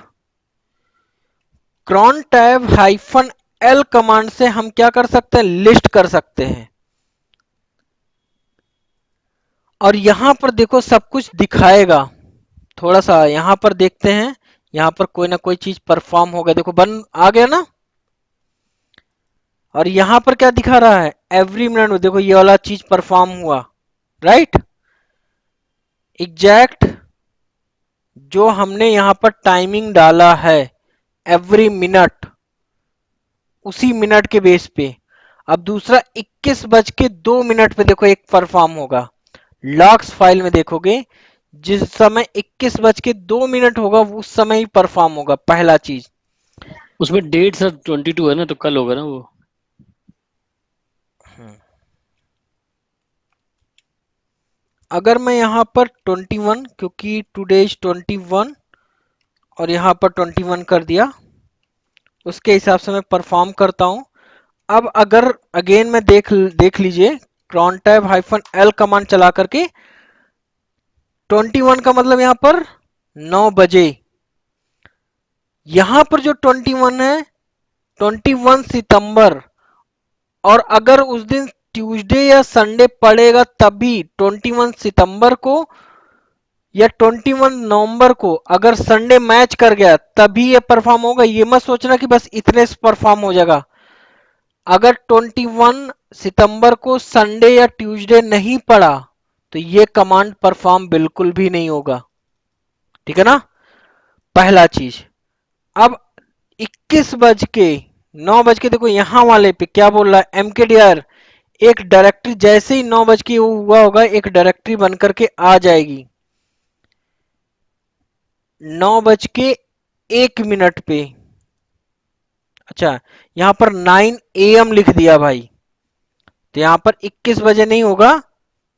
Cron tab hyphen l command से हम क्या कर सकते हैं, लिस्ट कर सकते हैं। और यहां पर देखो सब कुछ दिखाएगा, थोड़ा सा यहां पर देखते हैं, यहां पर कोई ना कोई चीज परफॉर्म हो गया, देखो बन आ गया ना। और यहां पर क्या दिखा रहा है, एवरी मिनट में देखो ये वाला चीज परफॉर्म हुआ, राइट। एग्जैक्ट जो हमने यहां पर टाइमिंग डाला है एवरी मिनट, उसी मिनट के बेस पे। अब दूसरा 21:02 पे देखो एक परफॉर्म होगा, लॉग्स फाइल में देखोगे जिस समय 21:02 होगा उस समय ही परफॉर्म होगा पहला चीज। उसमें डेट सर 22 है ना, तो कल होगा ना वो। अगर मैं यहां पर 21, क्योंकि टुडे इज 21 और यहां पर 21 कर दिया, उसके हिसाब से मैं परफॉर्म करता हूं। अब अगर अगेन मैं देख लीजिए cron tab hyphen l command चला करके 21 का मतलब यहां पर 9 बजे, यहां पर जो 21 है 21 सितंबर, और अगर उस दिन ट्यूसडे या संडे पड़ेगा तभी 21 सितंबर को या 21 नवंबर को अगर संडे मैच कर गया तभी ये परफॉर्म होगा। ये मत सोचना कि बस इतने से परफॉर्म हो जाएगा। अगर 21 सितंबर को संडे या ट्यूसडे नहीं पड़ा तो ये कमांड परफॉर्म बिल्कुल भी नहीं होगा, ठीक है ना, पहला चीज। अब 21:09 देखो यहां वाले पे क्या बोल रहा है, एमकेडीआर एक डायरेक्टरी जैसे ही 9 बज के हुआ होगा एक डायरेक्टरी बन करके आ जाएगी। 9:01 पे, अच्छा यहां पर 9 AM लिख दिया भाई, तो यहां पर 21 बजे नहीं होगा,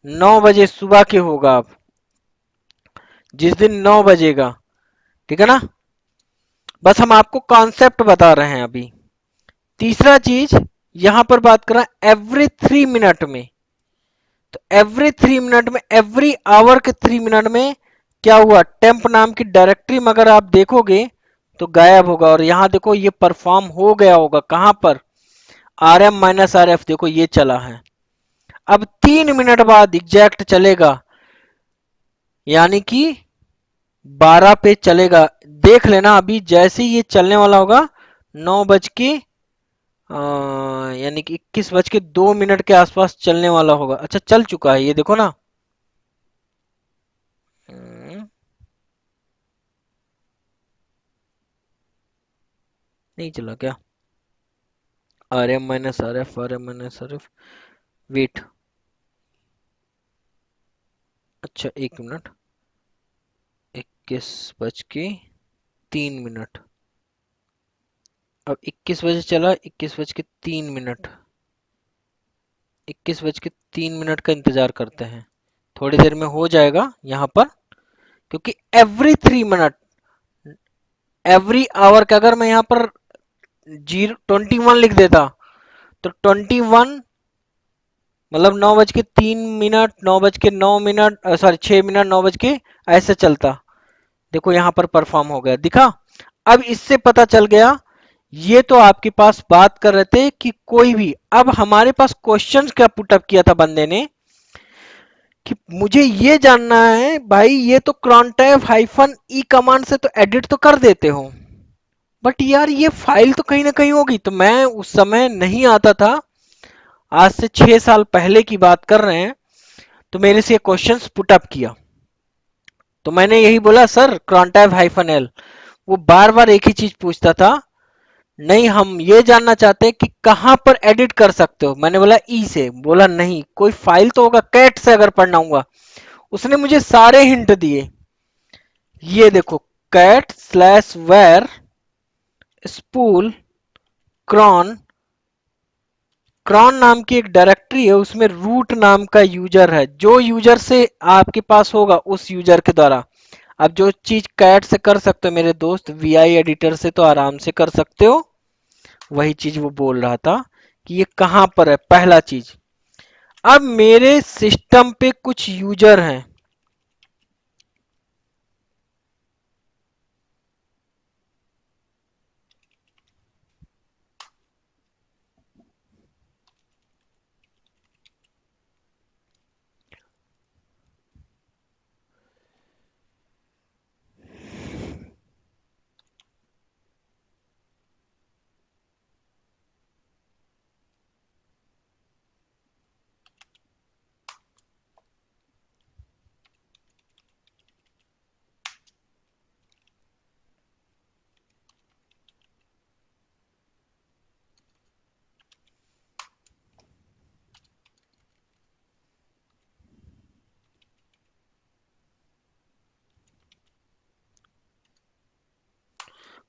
9 बजे सुबह के होगा। अब जिस दिन 9 बजेगा, ठीक है ना, बस हम आपको कॉन्सेप्ट बता रहे हैं अभी। तीसरा चीज यहां पर बात कर रहा है एवरी 3 मिनट में, तो एवरी 3 मिनट में, एवरी आवर के 3 मिनट में क्या हुआ, टेम्प नाम की डायरेक्टरी में अगर आप देखोगे तो गायब होगा। और यहां देखो ये परफॉर्म हो गया होगा कहां पर, RM-RF देखो ये चला है। अब 3 मिनट बाद एग्जैक्ट चलेगा, यानी कि 12 पे चलेगा। देख लेना अभी जैसे ही ये चलने वाला होगा 9 बज के यानी कि 21:02 के आसपास चलने वाला होगा। अच्छा चल चुका है ये देखो ना, नहीं चला क्या, RM-RF वेट, अच्छा 1 मिनट, 21:03। अब 21 बजे चला, 21:03, 21:03 का इंतजार करते हैं, थोड़ी देर में हो जाएगा यहाँ पर। क्योंकि एवरी 3 मिनट, एवरी आवर का अगर मैं यहाँ पर 21 लिख देता तो 21 मतलब 9:03, 9:09, सॉरी 6 मिनट, 9 ऐसे चलता। देखो यहां पर परफॉर्म हो गया, दिखा। अब इससे पता चल गया, ये तो आपके पास बात कर रहे थे कि कोई भी, अब हमारे पास क्वेश्चंस क्या पुटअप किया था बंदे ने कि मुझे ये जानना है भाई, ये तो क्रॉनटैब हाइफन ई कमांड से तो एडिट तो कर देते हो, बट यार ये फाइल तो कहीं ना कहीं होगी। तो मैं उस समय नहीं आता था, आज से 6 साल पहले की बात कर रहे हैं, तो मेरे से क्वेश्चन पुटअप किया। तो मैंने यही बोला सर क्रॉनटैब हाइफन एल, वो बार बार एक ही चीज पूछता था, नहीं, हम ये जानना चाहते हैं कि कहां पर एडिट कर सकते हो। मैंने बोला ई से, बोला नहीं, कोई फाइल तो होगा, कैट से अगर पढ़ना होगा। उसने मुझे सारे हिंट दिए। ये देखो, cat slash var spool cron, cron नाम की एक डायरेक्टरी है, उसमें रूट नाम का यूजर है। जो यूजर से आपके पास होगा उस यूजर के द्वारा, अब जो चीज कैट से कर सकते हो मेरे दोस्त, वीआई एडिटर से तो आराम से कर सकते हो। वही चीज वो बोल रहा था कि ये कहां पर है, पहला चीज। अब मेरे सिस्टम पे कुछ यूजर हैं।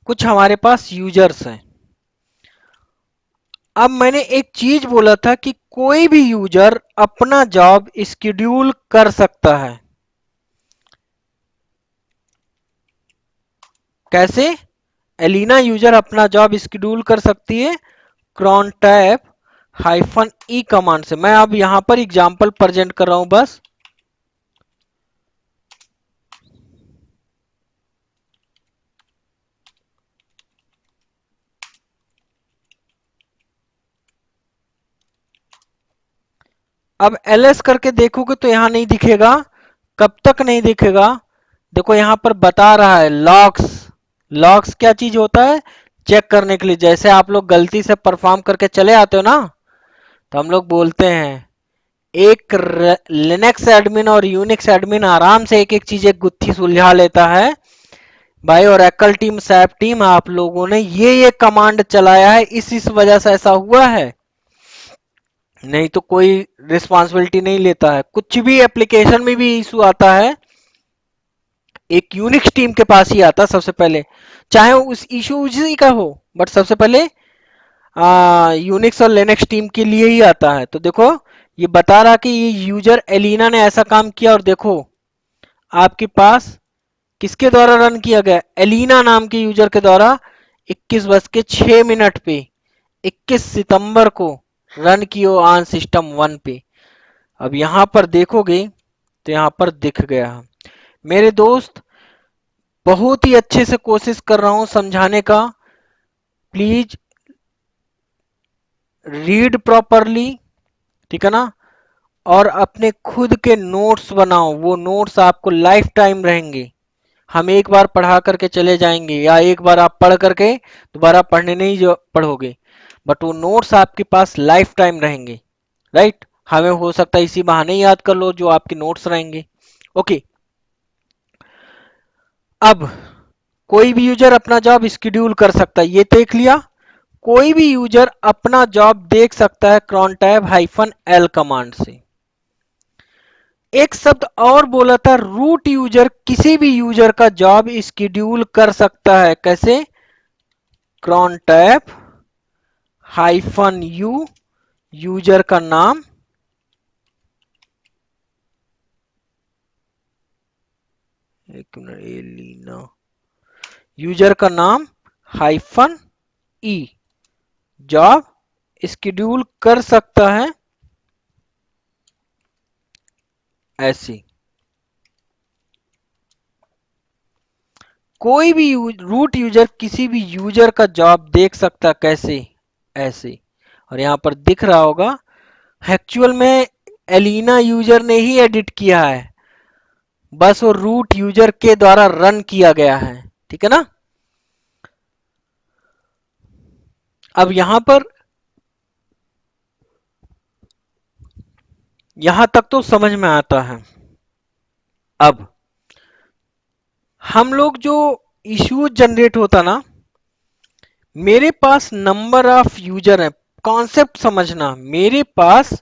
कुछ हमारे पास यूजर्स हैं। अब मैंने एक चीज बोला था कि कोई भी यूजर अपना जॉब स्केड्यूल कर सकता है। कैसे? एलिना यूजर अपना जॉब स्केड्यूल कर सकती है क्रॉन टैब हाइफन ई कमांड से। मैं अब यहां पर एग्जांपल प्रेजेंट कर रहा हूं बस। अब ls करके देखोगे तो यहां नहीं दिखेगा। कब तक नहीं दिखेगा? देखो यहां पर बता रहा है लॉग्स। लॉग्स क्या चीज होता है? चेक करने के लिए। जैसे आप लोग गलती से परफॉर्म करके चले आते हो ना, तो हम लोग बोलते हैं, एक लिनक्स एडमिन और यूनिक्स एडमिन आराम से एक एक चीज एक गुत्थी सुलझा लेता है भाई। और एकल टीम सैप टीम आप लोगों ने ये कमांड चलाया है, इस वजह से ऐसा हुआ है। नहीं तो कोई रिस्पॉन्सिबिलिटी नहीं लेता है। कुछ भी एप्लीकेशन में भी इशू आता है, एक यूनिक्स टीम के पास ही आता है सबसे पहले, चाहे उस इशू उसी का हो, बट सबसे पहले यूनिक्स और लिनक्स टीम के लिए ही आता है। तो देखो, ये बता रहा कि ये यूजर एलिना ने ऐसा काम किया, और देखो आपके पास किसके द्वारा रन किया गया? एलिना नाम के यूजर के द्वारा 21:06 पे 21 सितंबर को रन किया ऑन सिस्टम 1 पे। अब यहां पर देखोगे तो यहां पर दिख गया। मेरे दोस्त, बहुत ही अच्छे से कोशिश कर रहा हूं समझाने का। प्लीज रीड प्रॉपरली, ठीक है ना? और अपने खुद के नोट्स बनाओ। वो नोट्स आपको लाइफ टाइम रहेंगे। हम एक बार पढ़ा करके चले जाएंगे, या एक बार आप पढ़ करके दोबारा पढ़ने नहीं जो पढ़ोगे, बट वो नोट्स आपके पास लाइफ टाइम रहेंगे। राइट? हमें हो सकता है इसी बहाने याद कर लो जो आपके नोट्स रहेंगे। ओके। अब कोई भी यूजर अपना जॉब स्केड्यूल कर सकता है, ये देख लिया। कोई भी यूजर अपना जॉब देख सकता है cron tab hyphen l command से। एक शब्द और बोला था, रूट यूजर किसी भी यूजर का जॉब स्केड्यूल कर सकता है। कैसे? Cron tab hyphen u, user का नाम, एक मिनट, एलिना, यूजर का नाम हाइफन ई, जॉब स्केड्यूल कर सकता है ऐसी। कोई भी रूट यूजर किसी भी यूजर का जॉब देख सकता है। कैसे? ऐसे। और यहां पर दिख रहा होगा, एक्चुअल में एलिना यूजर ने ही एडिट किया है, बस वो रूट यूजर के द्वारा रन किया गया है। ठीक है ना? अब यहां पर, यहां तक तो समझ में आता है। अब हम लोग जो इश्यू जनरेट होता ना, मेरे पास नंबर ऑफ यूजर है, कॉन्सेप्ट समझना, मेरे पास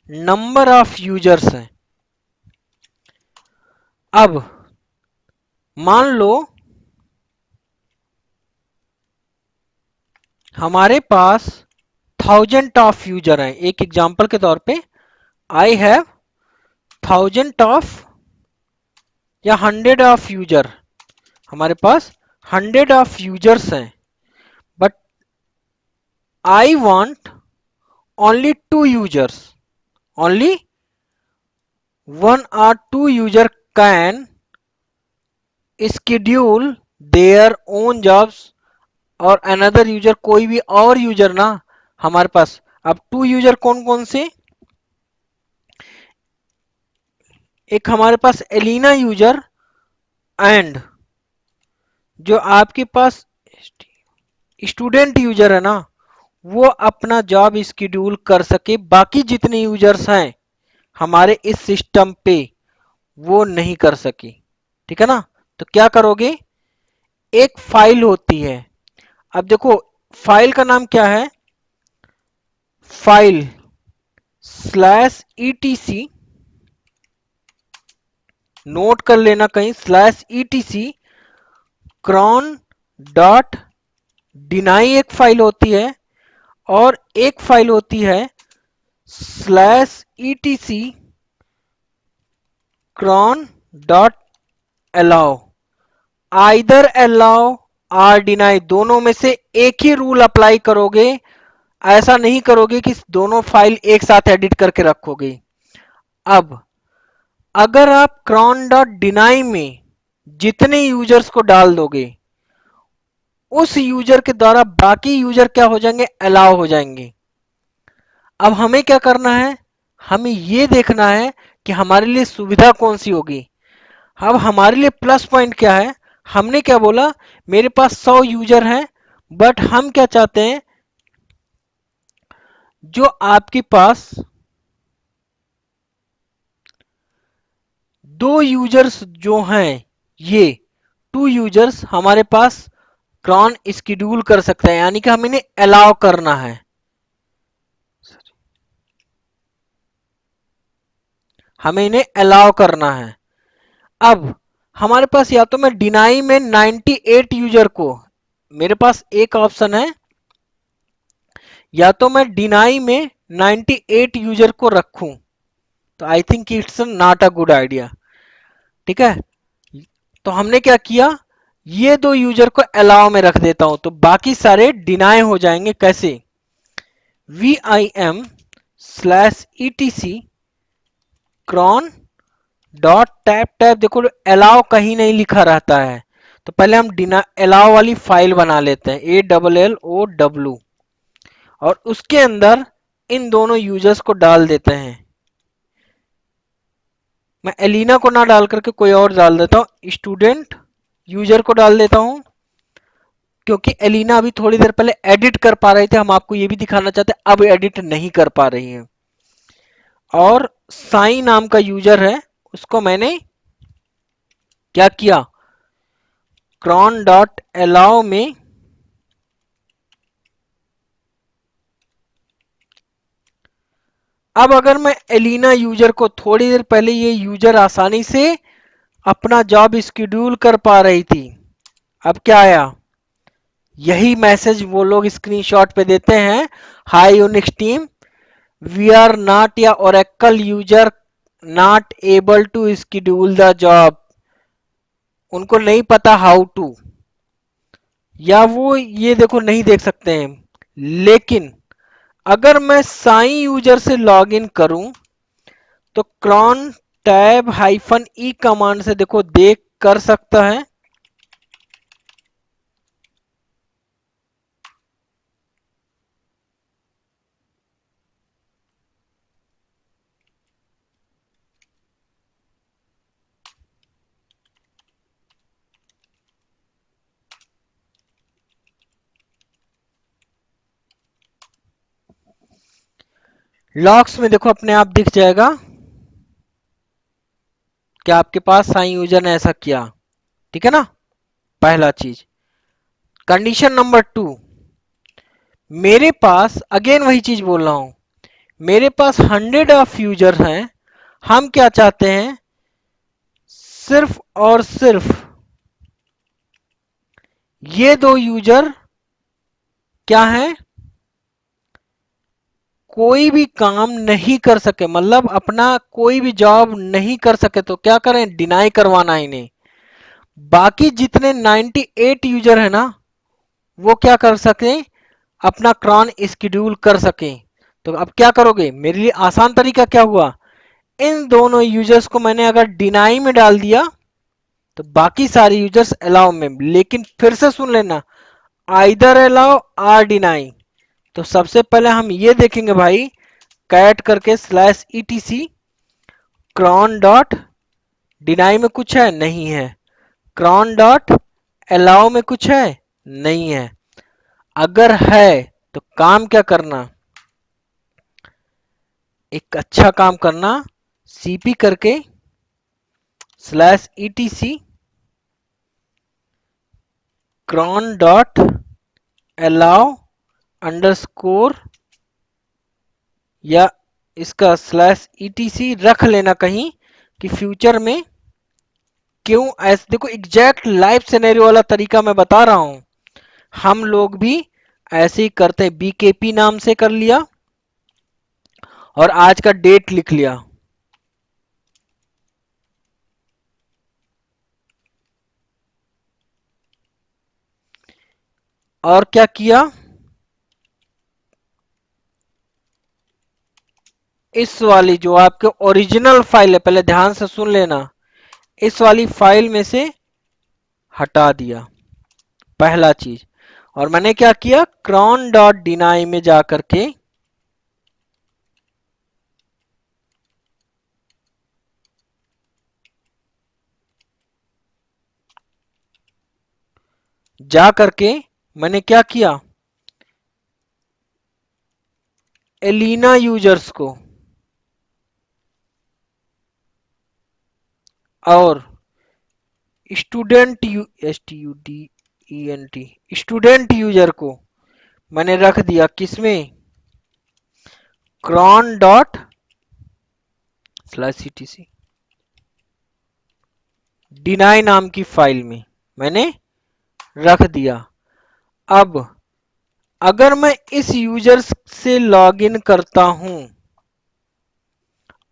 नंबर ऑफ यूजर्स हैं। अब मान लो हमारे पास 1000 ऑफ यूजर हैं। एक एग्जांपल के तौर पे आई हैव 1000 ऑफ या 100 ऑफ यूजर, हमारे पास 100 ऑफ यूजर्स हैं, but I want only 2 users, only 1 or 2 user can schedule their own jobs, और अनदर यूजर कोई भी और यूजर ना हमारे पास। अब 2 यूजर कौन कौन से, एक हमारे पास एलिना यूजर एंड जो आपके पास स्टूडेंट यूजर है ना, वो अपना जॉब स्केड्यूल कर सके, बाकी जितने यूजर्स हैं हमारे इस सिस्टम पे वो नहीं कर सके। ठीक है ना, तो क्या करोगे, एक फाइल होती है। अब देखो फाइल का नाम क्या है, फाइल स्लैश ईटीसी, नोट कर लेना कहीं, slash ETC cron dot deny एक फाइल होती है, और एक फाइल होती है slash ETC cron dot allow. Either allow or deny, दोनों में से एक ही रूल अप्लाई करोगे, ऐसा नहीं करोगे कि दोनों फाइल एक साथ एडिट करके रखोगे। अब अगर आप क्रॉन डॉट डिनाई में जितने यूजर्स को डाल दोगे, उस यूजर के द्वारा बाकी यूजर क्या हो जाएंगे, अलाउ हो जाएंगे। अब हमें क्या करना है, हमें यह देखना है कि हमारे लिए सुविधा कौन सी होगी। अब हमारे लिए प्लस पॉइंट क्या है, हमने क्या बोला, मेरे पास 100 यूजर हैं, बट हम क्या चाहते हैं, जो आपके पास 2 यूजर्स जो हैं, ये 2 यूजर्स हमारे पास क्रॉन स्केड्यूल कर सकते हैं, यानी कि हम इन्हें अलाउ करना है। हमें इन्हें अलाउ करना है। अब हमारे पास या तो मैं डिनाई में 98 यूजर को, मेरे पास एक ऑप्शन है, या तो मैं डिनाई में 98 यूजर को रखूं, तो I think it's not a good idea. ठीक है, तो हमने क्या किया, ये 2 यूजर को अलाउ में रख देता हूं, तो बाकी सारे डिनाई हो जाएंगे। कैसे, vim slash ETC cron dot tab tab, देखो अलाउ कहीं नहीं लिखा रहता है, तो पहले हम डिना अलाउ वाली फाइल बना लेते हैं, ALLOW, और उसके अंदर इन दोनों यूजर्स को डाल देते हैं। मैं एलिना को ना डाल करके कोई और डाल देता हूं, स्टूडेंट यूजर को डाल देता हूं, क्योंकि एलिना अभी थोड़ी देर पहले एडिट कर पा रहे थे, हम आपको ये भी दिखाना चाहते हैं अब एडिट नहीं कर पा रही है। और साई नाम का यूजर है, उसको मैंने क्या किया, क्रॉन डॉट अलाउ में अब अगर मैं एलिना यूजर को, थोड़ी देर पहले ये यूजर आसानी से अपना जॉब स्केड्यूल कर पा रही थी, अब क्या आया, यही मैसेज वो लोग स्क्रीनशॉट पे देते हैं, hi Unix team, we are not या Oracle user not able to schedule the job. उनको नहीं पता हाउ टू, या वो ये देखो नहीं देख सकते हैं। लेकिन अगर मैं साई यूजर से लॉग इन करूं, तो क्रॉन टैब हाइफन ई कमांड से देखो देख कर सकता है। लॉग्स में देखो अपने आप दिख जाएगा कि आपके पास साई यूजर ने ऐसा किया। ठीक है ना, पहला चीज। कंडीशन नंबर 2, मेरे पास अगेन वही चीज बोल रहा हूं, मेरे पास 100 ऑफ यूजर हैं। हम क्या चाहते हैं, सिर्फ और सिर्फ ये दो यूजर क्या हैं, कोई भी काम नहीं कर सके, मतलब अपना कोई भी जॉब नहीं कर सके तो क्या करें, डिनाई करवाना है इन्हें। बाकी जितने 98 यूजर है ना, वो क्या कर सके, अपना क्रॉन स्केड्यूल कर सके। तो अब क्या करोगे, मेरे लिए आसान तरीका क्या हुआ, इन दोनों यूजर्स को मैंने अगर डिनाई में डाल दिया तो बाकी सारे यूजर्स अलाउ में। लेकिन फिर से सुन लेना, आइदर अलाउ आर डिनाई। तो सबसे पहले हम ये देखेंगे भाई, कैट करके slash ETC cron dot deny में कुछ है नहीं है, क्रॉन डॉट अलाउ में कुछ है नहीं है। अगर है तो काम क्या करना, एक अच्छा काम करना, सीपी करके slash ETC cron dot allow underscore, या इसका स्लैश ईटीसी रख लेना कहीं कि फ्यूचर में क्यों ऐसे, देखो एग्जैक्ट लाइफ सिनेरियो वाला तरीका मैं बता रहा हूं, हम लोग भी ऐसे ही करते हैं। बीकेपी नाम से कर लिया और आज का डेट लिख लिया, और क्या किया, इस वाली जो आपके ओरिजिनल फाइल है, पहले ध्यान से सुन लेना, इस वाली फाइल में से हटा दिया, पहला चीज। और मैंने क्या किया, क्रॉन डॉट डिनाई में जाकर के मैंने क्या किया, एलिना यूजर्स को और student U S T U D E N T student user को मैंने रख दिया किसमें, cron dot slash ETC deny नाम की फाइल में मैंने रख दिया। अब अगर मैं इस यूजर से लॉगिन करता हूं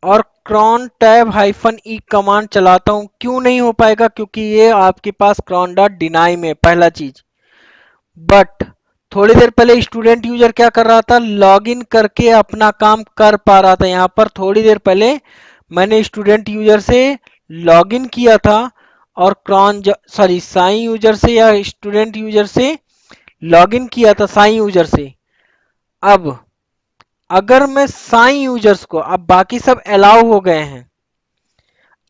और क्रॉन टैब हाइफन ई कमांड चलाता हूं, क्यों नहीं हो पाएगा, क्योंकि ये आपके पास क्रॉन डॉट डिनाई में, पहला चीज। बट थोड़ी देर पहले स्टूडेंट यूजर क्या कर रहा था, लॉगिन करके अपना काम कर पा रहा था। यहां पर थोड़ी देर पहले मैंने स्टूडेंट यूजर से लॉगिन किया था और क्रॉन सॉरी साई यूजर से या स्टूडेंट यूजर से लॉगिन किया था, साई यूजर से। अब अगर मैं साई यूजर्स को, अब बाकी सब अलाउ हो गए हैं,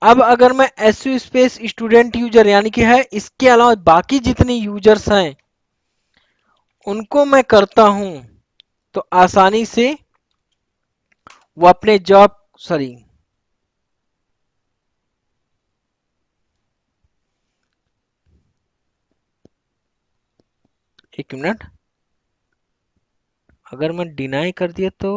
अब अगर मैं एसयू स्पेस स्टूडेंट यूजर यानी कि है, इसके अलावा बाकी जितने यूजर्स हैं उनको मैं करता हूं, तो आसानी से वो अपने जॉब, सॉरी एक मिनट, अगर मैं डिनाई कर दिया तो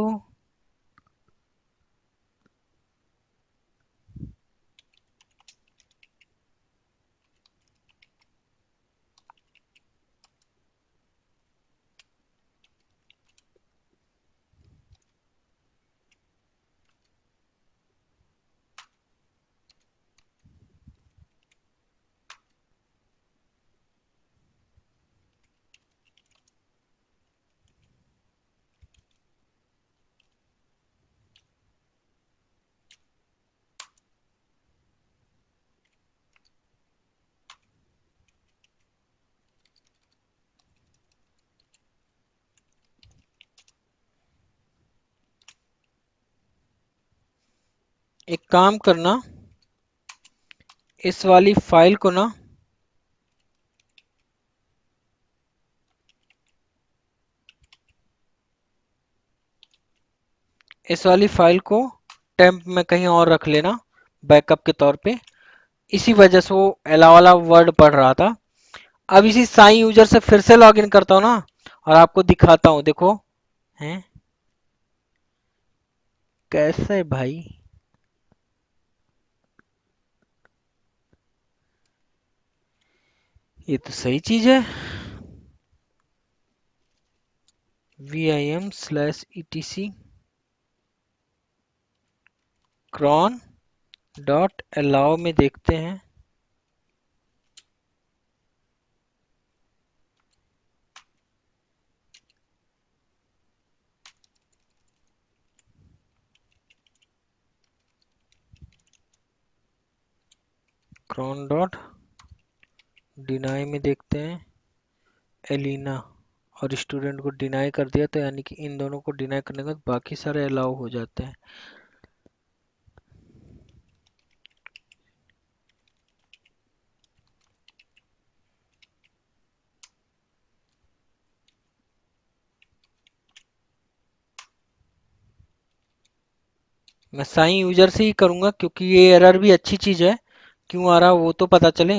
एक काम करना, इस वाली फाइल को ना इस वाली फाइल को टेम्प में कहीं और रख लेना बैकअप के तौर पे, इसी वजह से वो एला वाला वर्ड पढ़ रहा था। अब इसी साई यूजर से फिर से लॉगिन करता हूं ना, और आपको दिखाता हूँ, देखो। हैं, कैसे भाई? ये तो सही चीज है। vim/etc cron डॉट अलाउ में देखते हैं। cron डॉट डिनाई में देखते हैं। एलिना और स्टूडेंट को डिनाई कर दिया, तो यानी कि इन दोनों को डिनाई करने के बाद बाकी सारे अलाउ हो जाते हैं। मैं साइन यूजर से ही करूंगा, क्योंकि ये एरर भी अच्छी चीज है। क्यों आ रहा वो तो पता चले।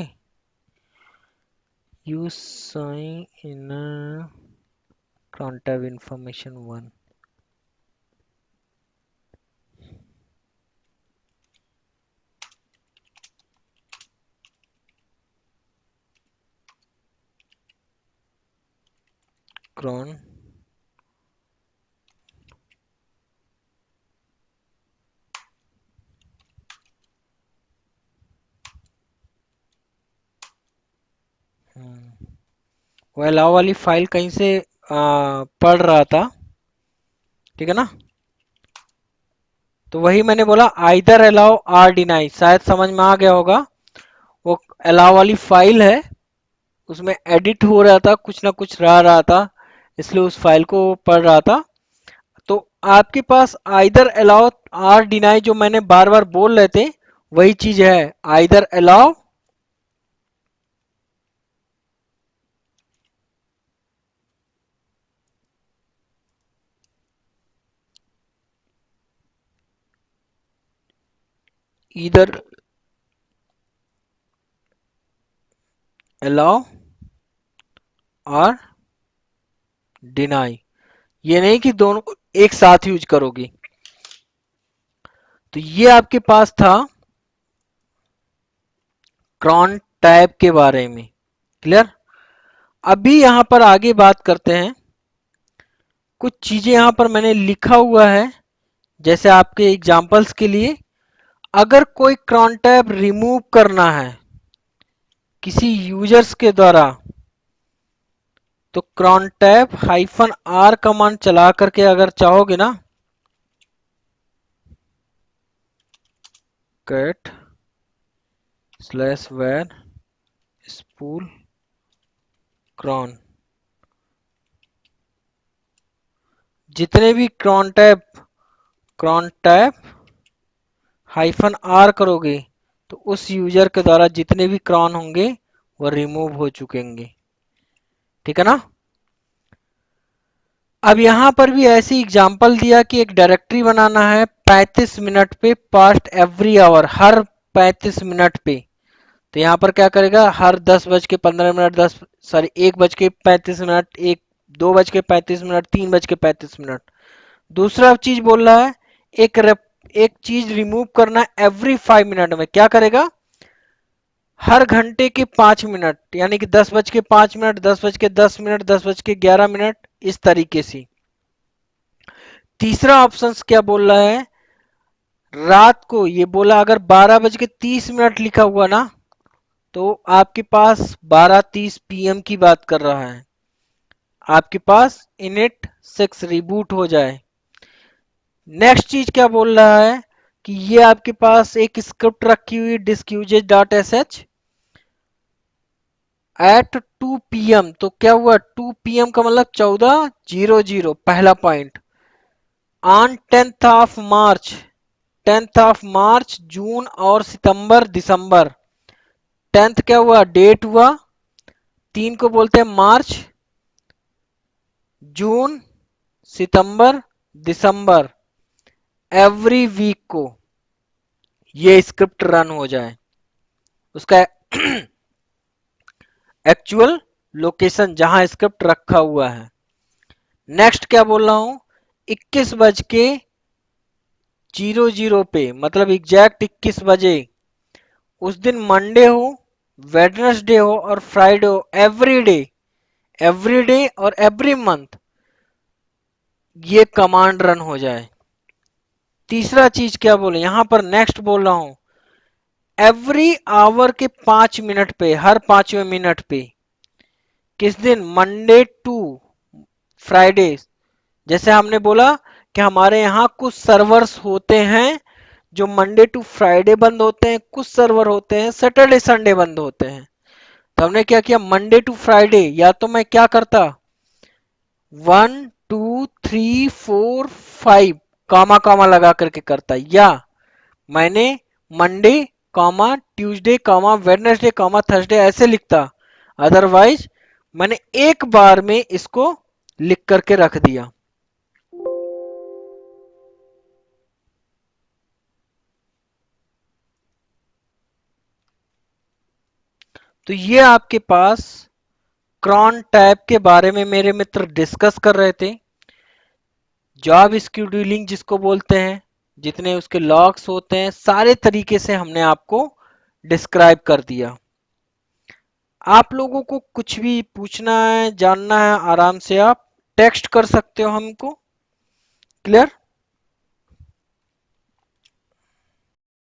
Use sign in contact information 1। Cron वो अलाउ वाली फाइल कहीं से पढ़ रहा था, ठीक है ना। तो वही मैंने बोला, आइदर अलाउ आर डिनाई, शायद समझ में आ गया होगा। वो अलाउ वाली फाइल है, उसमें एडिट हो रहा था, कुछ ना कुछ रहा था, इसलिए उस फाइल को पढ़ रहा था। तो आपके पास आइदर अलाउ आर डिनाई जो मैंने बार बार बोल रहे थे, वही चीज है। आइदर अलाउ इधर अलाउ और डिनाई, ये नहीं कि दोनों एक साथ यूज करोगी। तो ये आपके पास था क्रॉन टैब के बारे में। क्लियर? अभी यहां पर आगे बात करते हैं। कुछ चीजें यहां पर मैंने लिखा हुआ है, जैसे आपके एग्जांपल्स के लिए। अगर कोई क्रॉन टैब रिमूव करना है किसी यूजर्स के द्वारा, तो क्रॉन टैब -r कमांड चला करके अगर चाहोगे ना, कैट /var spool cron, जितने भी क्रॉन टैब -r करोगे, तो उस यूजर के द्वारा जितने भी क्रॉन होंगे वो रिमूव हो चुकेंगे। ठीक है ना। अब यहां पर भी ऐसी एग्जांपल दिया कि एक डायरेक्टरी बनाना है 35 मिनट पे, पास्ट एवरी आवर, हर 35 मिनट पे। तो यहाँ पर क्या करेगा, हर 10:15, 1:35, 2:35, 3:35। दूसरा चीज बोल रहा है, एक एक चीज रिमूव करना एवरी 5 मिनट में, क्या करेगा, हर घंटे के 5 मिनट, यानी कि 10:05, 10:10, 10:11, इस तरीके से। तीसरा ऑप्शन क्या बोल रहा है, रात को, ये बोला अगर 12:30 लिखा हुआ ना, तो आपके पास 12:30 PM की बात कर रहा है, आपके पास इनिट 6 रिबूट हो जाए। नेक्स्ट चीज क्या बोल रहा है कि ये आपके पास एक स्क्रिप्ट रखी हुई disk usage dot sh at 2 PM। तो क्या हुआ, 2 PM का मतलब 14:00, पहला point. On 10th of March, 10th of March, जून और सितंबर दिसंबर। 10th क्या हुआ, डेट हुआ, 3 को बोलते हैं मार्च, जून, सितंबर, दिसंबर। एवरी वीक को ये स्क्रिप्ट रन हो जाए, उसका एक्चुअल लोकेशन जहां स्क्रिप्ट रखा हुआ है। नेक्स्ट क्या बोल रहा हूं, 21:00 पे, मतलब एग्जैक्ट 21 बजे, उस दिन मंडे हो, वेडनेसडे हो और फ्राइडे हो, एवरी डे और एवरी मंथ ये कमांड रन हो जाए। तीसरा चीज क्या बोले यहां पर, नेक्स्ट बोल रहा हूं, एवरी आवर के 5 मिनट पे, हर 5वें मिनट पे, किस दिन, मंडे टू फ्राइडे। जैसे हमने बोला कि हमारे यहाँ कुछ सर्वर्स होते हैं जो मंडे टू फ्राइडे बंद होते हैं, कुछ सर्वर होते हैं सैटरडे संडे बंद होते हैं। तो हमने क्या किया, मंडे टू फ्राइडे, या तो मैं क्या करता, 1 2 3 4 5 कामा कामा लगा करके करता, या मैंने Monday comma Tuesday comma Wednesday comma Thursday ऐसे लिखता। अदरवाइज मैंने एक बार में इसको लिख करके रख दिया। तो ये आपके पास क्रॉन टैब के बारे में मेरे मित्र डिस्कस कर रहे थे। जॉब स्केड्यूलिंग जिसको बोलते हैं, जितने उसके लॉग्स होते हैं, सारे तरीके से हमने आपको डिस्क्राइब कर दिया। आप लोगों को कुछ भी पूछना है, जानना है, आराम से आप टेक्स्ट कर सकते हो हमको। क्लियर?